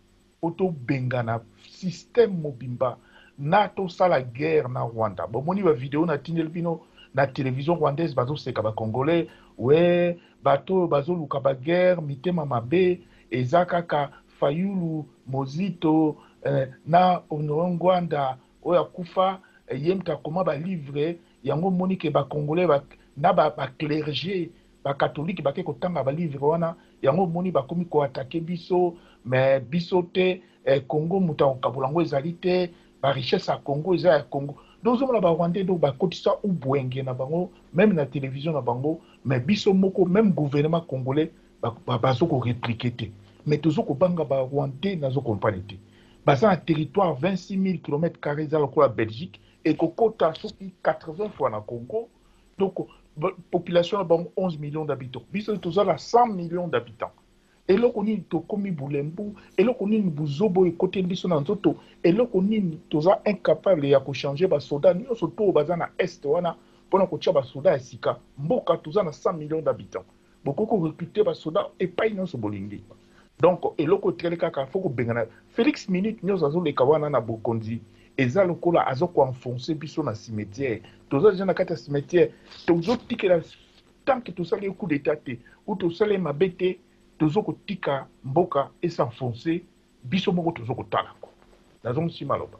oto bengana système mobimba na to sala guerre na Rwanda bomoni ba vidéo na tinel bino na télévision rwandaise bazo seka ba congolais ouais bato bazo luka ba guerre mitema mabe ezaka ka Fayulu Mozito na Onongwanda oya kufa yemta koma ba livre yango monique ba congolais na ba clergé ba catholique ba ke kotanga ba livre wana yango moni ba komi ko attaquer biso mais biso te Congo muta okabulango ezali te ba richesse à Congo eza ya Congo donc on ba rwandais donc ba kotisa ubwenge na bango même na télévision na bango mais biso moko même gouvernement congolais bazo ko répliquer te mais toujours ko banga ba rwandais nazo comprendre te basa un territoire 26 000 km² za lokola Belgique et kokota soki 80 fois na Congo donc population ba 11 millions d'habitants biso toza la 100 millions d'habitants et loko nini tokomi bulembu et loko nini buzobo ekote biso na nzoto et loko nini toza incapable ya ko changer ba soda nyonso to baza na est wana pona ko tia ba soda ya sika mboka toza na 100 millions d'habitants bokoko recruter ba soda et pas nyonso bolingi. Donc eloko teleka ka foko bengana Félix minute nyonso azoleka wana na bokonzi eza lokola azoko enfoncer biso na cimetière toza déjà na kata cimetière tozo tikela tant que tosali coup d'état te ou tosali mabete tozo ko tika mboka et s'enfoncer biso moko tozo ko tala ko nazo msima loba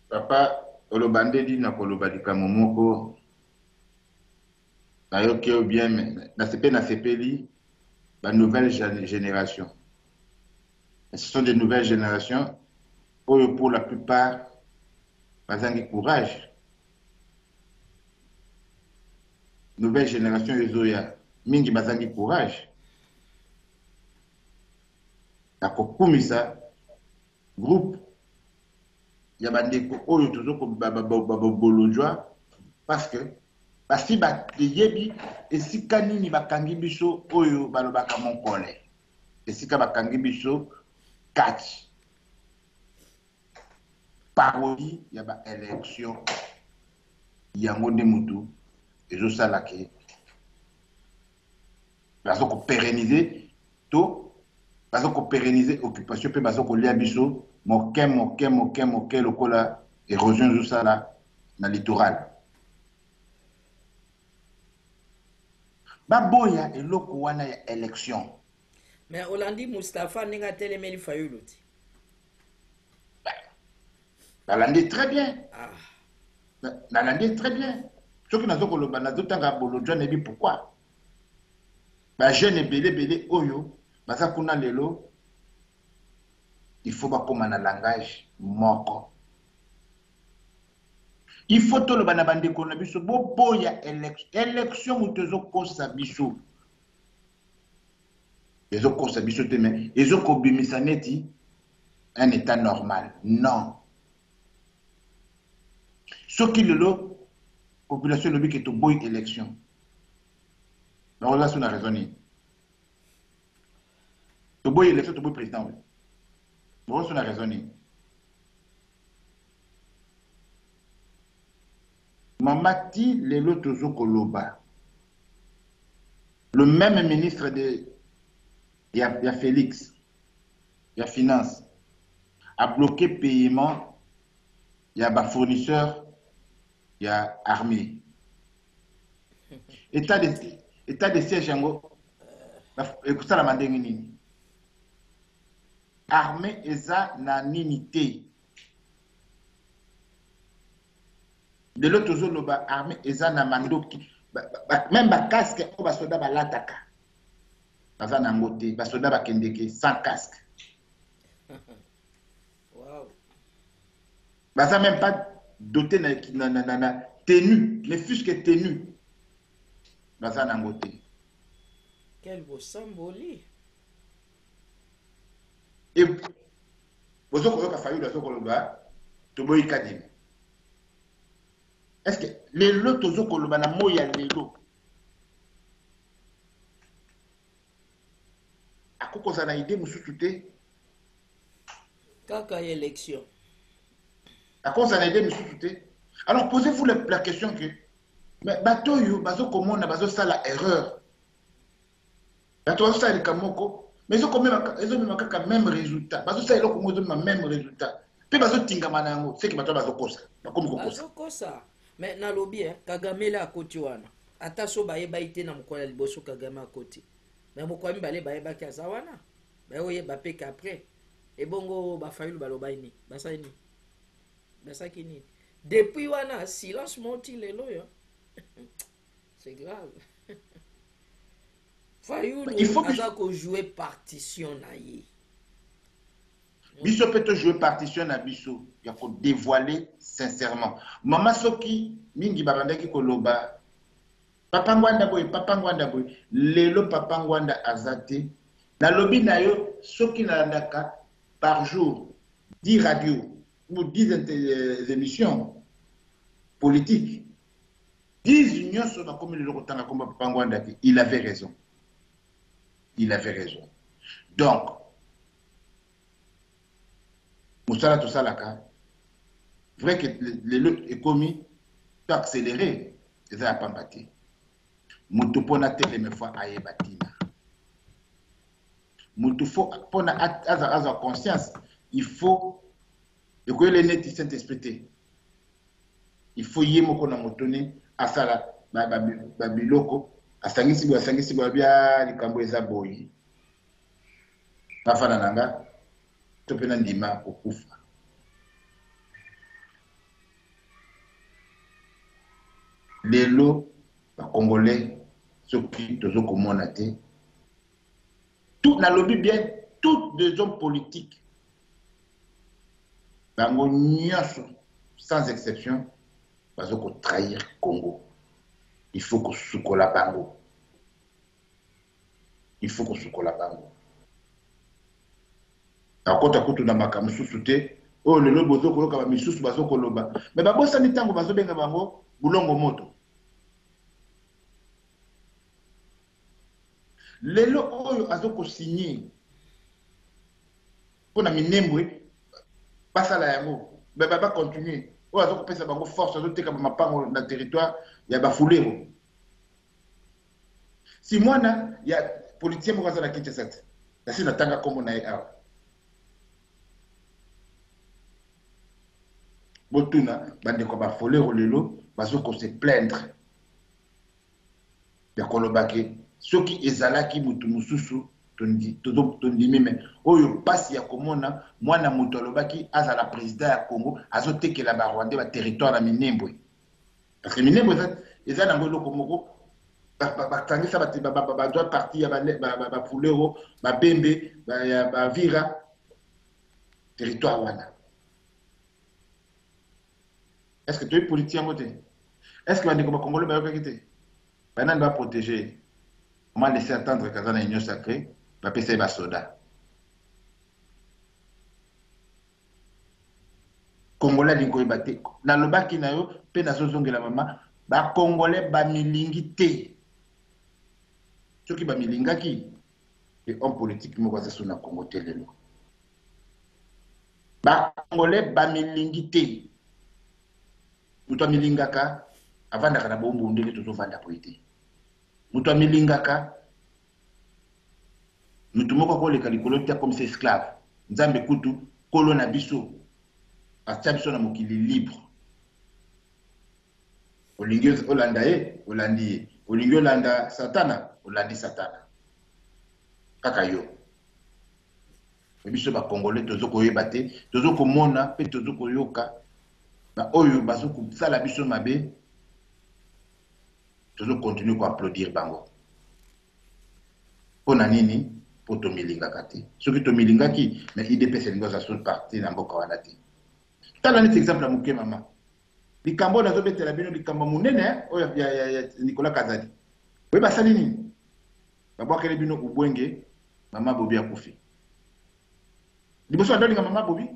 papa olobande di na koloba likamo moko nayoki ou bien na sepe na sepeli la nouvelle génération. Ce sont des nouvelles générations où pour la plupart bazangi courage. Nouvelle génération ezoya mingi bazangi courage. La kokumisa groupe ya bandeko oyo tozoko bolojwa parce que basi bayebi esika nini bakangi biso oyo balobaka monkole esika bakangi biso kati parodi ya ba élection yango nde mutu ezosala ke bazoko pérenniser to bazoko pérenniser occupation pe bazoko lia biso moke lokola érosion ezosala na littoral. Baboya eloko wana ya élection. Mais Olandi Mustafa n'est pas téléméli Fayulu. Nalandi très bien. Ah. Nalandi très bien. Ce qui n'a pas le banado tanga bolodjo nebi pourquoi. Ba jeune belé oyo, baza kuna lelo. Il faut pas comme un langage moko. Il faut tout le banabande qu'on a biso boya élection mutezo kosa biso. Ezo kosa biso te mais ezo ko bimisa neti un état normal. Non. Ce qui le population lobi que to boy élection. Donc là on a raisonné. To boy élection to boy président. Donc on a raisonné. Mamati Lelo Tozo Koloba, le même ministre de Y'a Félix, Y'a Finance, a bloqué paiement, Y'a bas fournisseur, Y'a armée. État de siège, écoute ça la mandengini. Armée eza na ninité. De l'autre zone, ba armée eza na mandoki. Même ba casque au ba soda ba lataka. baza nango te basoda bakendeke sans casque. Wow. Baza même pas doté na tenue, les fusques tenue. Baza nango te. Quel beau symbole. Et bozo koyoka Fayulu azo koloba toboyi kadimi. Est-ce que lelo tozo koloba na moya lelo akokoza na idée mususu te? Kaka élection. Akokoza na idée mususu te? Alors posez-vous la question que mais batoyo bazo komona bazo sala erreur. Bato bazo sala likamoko mais ils ont quand même résultat. Bazo sala eloko mozo ma même résultat. Pe bazo tingama na yango c'est que bato bazo kosa. Bakomi kokosa. Bazo kosa. Mais na lobi Kagame la akoti wana. Ata so bayeba ite na mkola liboso Kagame akoti. Mais mokwami bale bayeba ki aza wana. Ba oyeba pe qu'après. Et bongo ba Fayulu baloba ini. Basa ini. Basa kini. Depuis wana silence monti lelo yo. C'est grave. Fayulu aza ko jouer partition na ye. Biso peut jouer partition na biso. Il faut dévoiler sincèrement. Mama soki mingi babandaki koloba. Papa Ngwanda boy. Lelo Papa Ngwanda azate. Na lobby na yo soki na landaka par jour 10 radios ou 10 émissions politiques. 10 unions sur la commune de Lorotanga comme Papa Ngwanda dit. Il avait raison. Donc, Moussala tout ça là, vrai que le économie peut accélérer, c'est ça à Pampati. Moutopona télé me fois aye batina. Moutofo pona à conscience, il faut que les nets Saint-Esprit. Il faut y moko na motone asala babiloko asangisi bia likambo eza boyi. Bafana nanga topena ndima kokufa. Lelo ba Congolais ceux qui tozo komona te. Tout na lobby bien tous les hommes politiques. Bango nyoso sans exception bazo ko trahir Congo. Il faut que sukola bango. Akota kutu na makamususu te. Oh lelo bozo koloka ba misusu bazo koloba. Mais ba bosa ni tango bazo benga bango bulongo moto. Lelo oyo azoko signer pour na minembwe basala yango ba continuer o azoko pesa bango force azoteka ba mapango na territoire ya bafulero si mwana ya politicien moko azala Kinshasa na si natanga kombo na ye awa botuna bandeko bafulero lelo bazoko se plaindre ya kolobaki soki ezalaki mutu mususu tondimi me oyo pasi ya komona mwana mutu alobaki azala président ya Congo azotekela ba Rwanda ba territoire na Minembwe parce que Minembwe eza nango eloko moko batangisa ba droit parti ya ba Fulero ba Bembe ba Vira territoire wana. Est-ce que tu es politicien moté? Est-ce que bandeko ba Congolais ba yokaki Banan doit protéger. On m'a laissé attendre Kazana Union Sacrée, va passer ba soda. Congolais lingo ibate. Na lobaki na yo, pe na zozongela mama, ba Congolais ba milingi te. Ceux qui ba milingaki, les hommes politiques mo baza sona Congo telelo. Ba Congolais ba milingi te. Muto milingaka avant d'arriver à bombo ndele toto vanda poité. Muto milingaka mutu moko ko le kalikolo tia comme c'est esclave. Nzambe kutu kolo na biso. Atia biso na mokili libre. Olingi olanda olandi. Olingi olanda satana, olandi satana. Kaka yo. Biso ba Congolais tozo koyeba te, tozo komona pe tozo koyoka. Ba oyo bazo kusala biso mabe. Tozo continuer ko applaudir bango. Pour nini pour tomilinga te. Ceux qui tomilingaki mais IDPS c'est une seule partie na mboka wana te. Tala net exemple à muke mama. Likambo na zobetela bino likambo munene oyo ya Nicolas Kazadi. Oui basali nini? Babwakele bino ubwenge mama Bobi akufi. Liboso adolinga mama Bobi.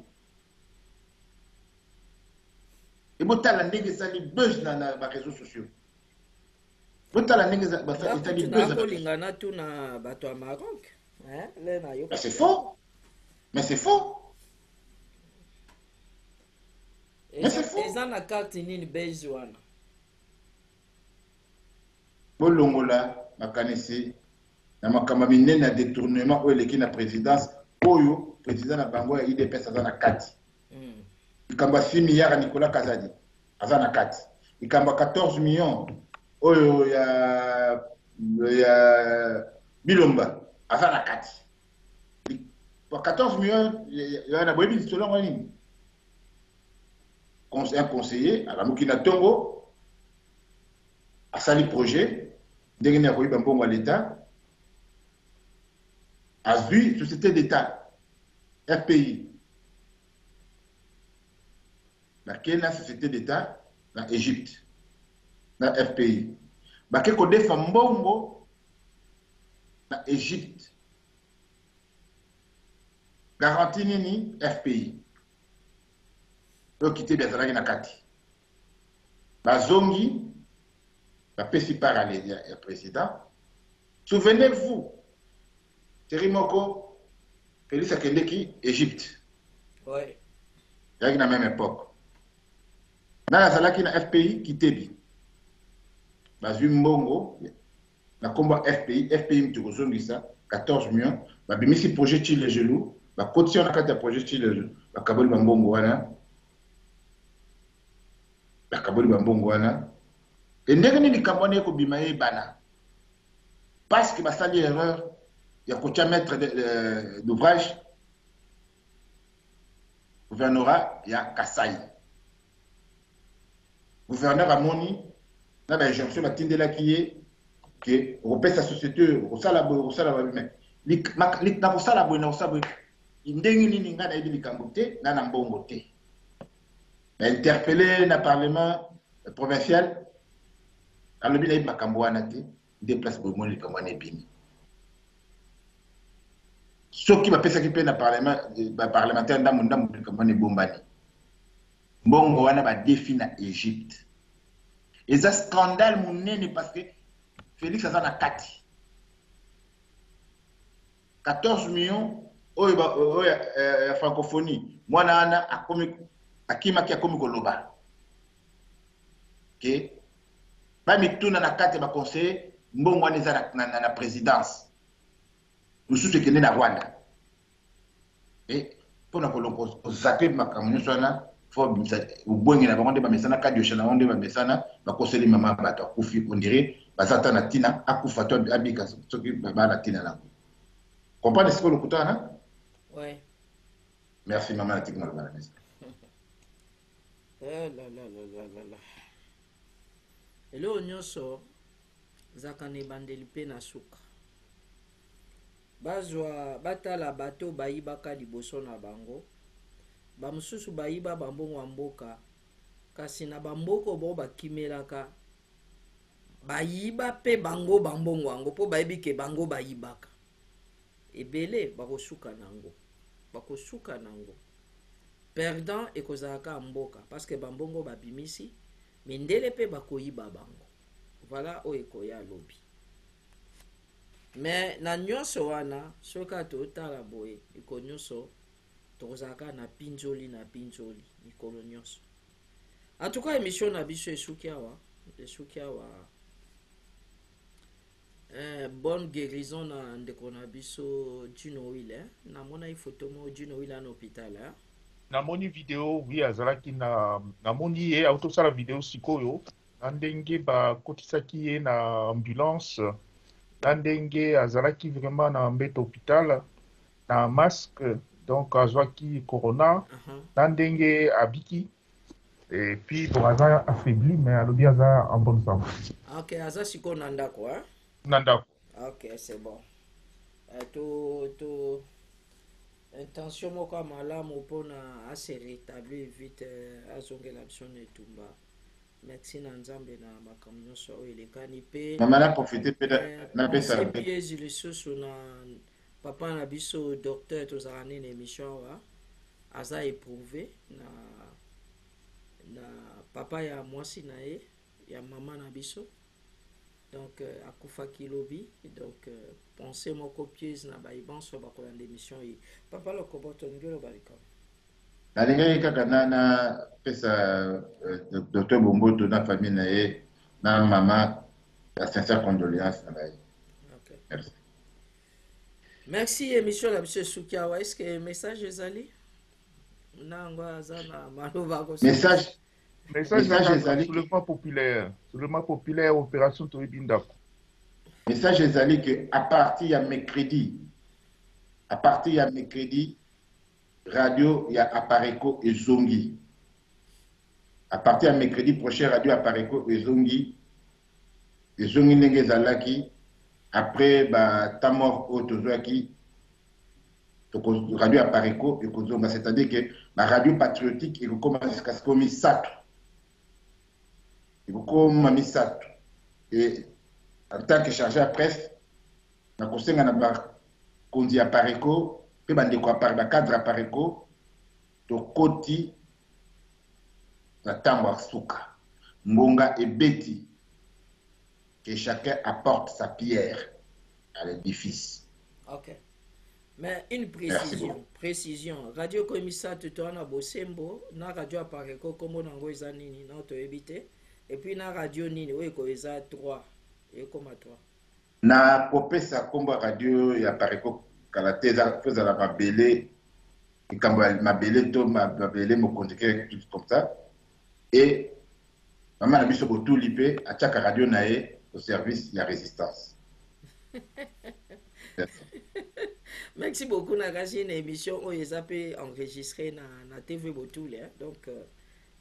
Et botala ndenge sali buzz na ba réseaux sociaux. Botala ndenge sali buzz na lingana tu na bato ya Maroc. Hein? Mais c'est faux. Mais c'est faux. Mais c'est faux. Ils ont la carte nini base wana. Bolongola makanisi na makamba minene na détournement oyo leki na présidence oyo président na bango ya IDPS aza na kati. Ikamba 6 milliards à Nicolas Kazadi aza na kati. Ikamba 14 millions oyo ya Bilomba aza na kati. Pour 14 millions ya na boyebi tolongo nini? Un conseiller à la Mukina Tongo a sali projet ndenge na koyiba mbongo à l'État a vu société d'État FPI la Kenya société d'État na Égypte na FPI ba ke ko defa mbongo na Égypte garantie nini FPI peut quitter Bezalaki na kati. Bazongi, la pesi par le président. Souvenez-vous, Thierry Moko, Félix Akendeki, Égypte. Oui. Il y a la même époque. Dans la Zalaki na FPI, Kitebi. Bazumbongo, na combat FPI, FPI Mtukozongi ça, 14 millions. Babimisi projet Chile Gelou, ba continue na kati ya projet Chile Gelou, ba kaboli bambongo wana. La kaboli bambongo wana et ndenge ni likambo ko bimaye bana parce que basali erreur ya ko maître d'ouvrage gouvernorat ya Kasai gouverneur amoni na ba injonction batindela kiye que repesa société au sala ba mais na ko sala bo na osabo ndenge ni ngana ibi likambo te na mbongo te. Interpellé dans le Parlement provincial, à l'objet de Makambouanate, déplace beaucoup de Kamouane. Ce qui va passer dans le parlementaire dans le monde de Kamouane Bombani. Bongo wana va définir l'Égypte. Et ça scandale mon parce que Félix a na 14 millions de francophonie. Moi na a commis akima kia komi koloba. Ok? Ba mituna na kate ba conseiller mbongo wana eza na présidence. Mususu ekende na Rwanda. Et pona kolongo zape makamyo sona fo bimsa ubongi na bango nde ba mesana kadi yoshana onde ba mesana ba conseiller mama bato akufi on dirait bazata na tina akufa to abika soki ba la tina na. Comprenez ce que le kutana? Ouais. Merci maman la tikna la mesa. Elo nyonso zakane bandeli pe na suka bazwa batala bato bayibaka liboso na bango bamususu bayiba bambongo mboka kasi na bamboko bo bakimelaka bayiba pe bango bambongo yango po bayibi ke bango bayibaka ebele bakosuka nango perdant ekozalaka mboka parce que bambongo babimisi mindele pe bakoyiba bango voilà oyo ekoya lobi mais na nyonso wana soka totala boye iko nyonso tokozalaka na pinzoli mikolo nyonso en tout cas émission na biso esuki awa bonne guérison na ndeko na biso Dino Wile namona ifoto mo Dino Wile na hôpital namoni video oui azalaki namoni ye autosala video sikoyo na ndenge bakotisaki ye na ambulance na ndenge azalaki vraiment na mbeto hôpital na masque donc azwaki corona na ndenge abiki et puis bon aza affaibli mais alobi aza en bonne santé. Ok, aza siko na ndako na ndako. Ok, c'est bon. to intention moko malamu mpona ase rétablir vite azongela biso na etumba. Merci na nzambe na makambo nyonso oyo elekani mpe mama na profite pe na pesa piège lisusu na papa na biso docteur tozala nini émission awa aza éprouvé na papa ya mwasi na ye ya mama na biso donc akufaki lobi donc pensez moko piège na baibanso bakolanda émission ye papa lokoboto ngelo balikama nalingaki kaka na pesa docteur Bomboto na famille na ye na mama la sincère condoléance na ye. Okay. Merci. Merci émission la biso Sukiawa. Est-ce que message ezali nango azana maloba ko Message ezali sur le mot populaire opération Toibindako. Message ezali que à partir ya mercredi radio ya Apareko ezongi. À partir de mercredi prochain, radio Apareko ezongi ndenge ezalaki après tamor otozwaki radio Apareko ekozonga, c'est-à-dire que la radio patriotique ekokoma jusqu'à ce komi sato ekokoma misato et en tant que chargé à presse nakosenga na bakonzi Apareko pe bandeko cadre Apareko tokoti na tango suka ngonga ebeti que chacun apporte sa pierre à l'édifice. Ok. Mais une précision. Radio Komisa Tutoana Bosembo, na radio Apareko, comme on a eza nini, na to éviter. Et puis na radio nini, oui, ko eza 3. Et comme 3. Na kopesa komba radio ya Apareko kalateza faza la mabele, ikambo mabele to mabele mo kondiker tout comme ça. Et maman a mis sur tout l'IP à chaque radio nae au service de la résistance. Merci beaucoup Nagashi, une émission où ils ont enregistré na TV Botoule, donc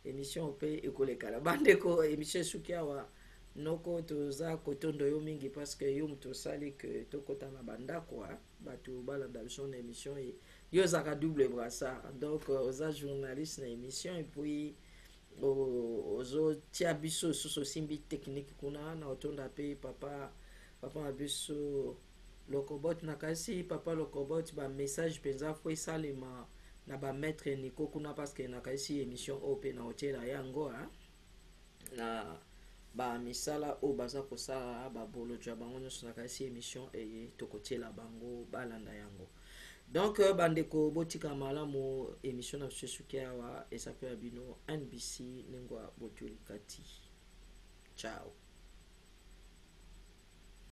émission peut écoler Kalabandeko émission Sukiawa noko toza kotondo yo mingi parce que yo mto sali que tokota na banda quoi batu balanda biso na émission yo zaka double brassard donc oza journaliste na émission et puis ozo tia biso so simbi technique kuna na otonda pe papa na biso lokobot na kasi papa lokobot ba message penza fo salema na ba maître Nico kuna parce que na kasi émission open na hôtel yango na ba misala o baza kosala ba bolo tya bango nyonso na kasi émission e tokotiela bango balanda yango. Donc bandeko botika malamu émission na Sukiawa et ça peut abino NBC nengwa botuli kati. Ciao.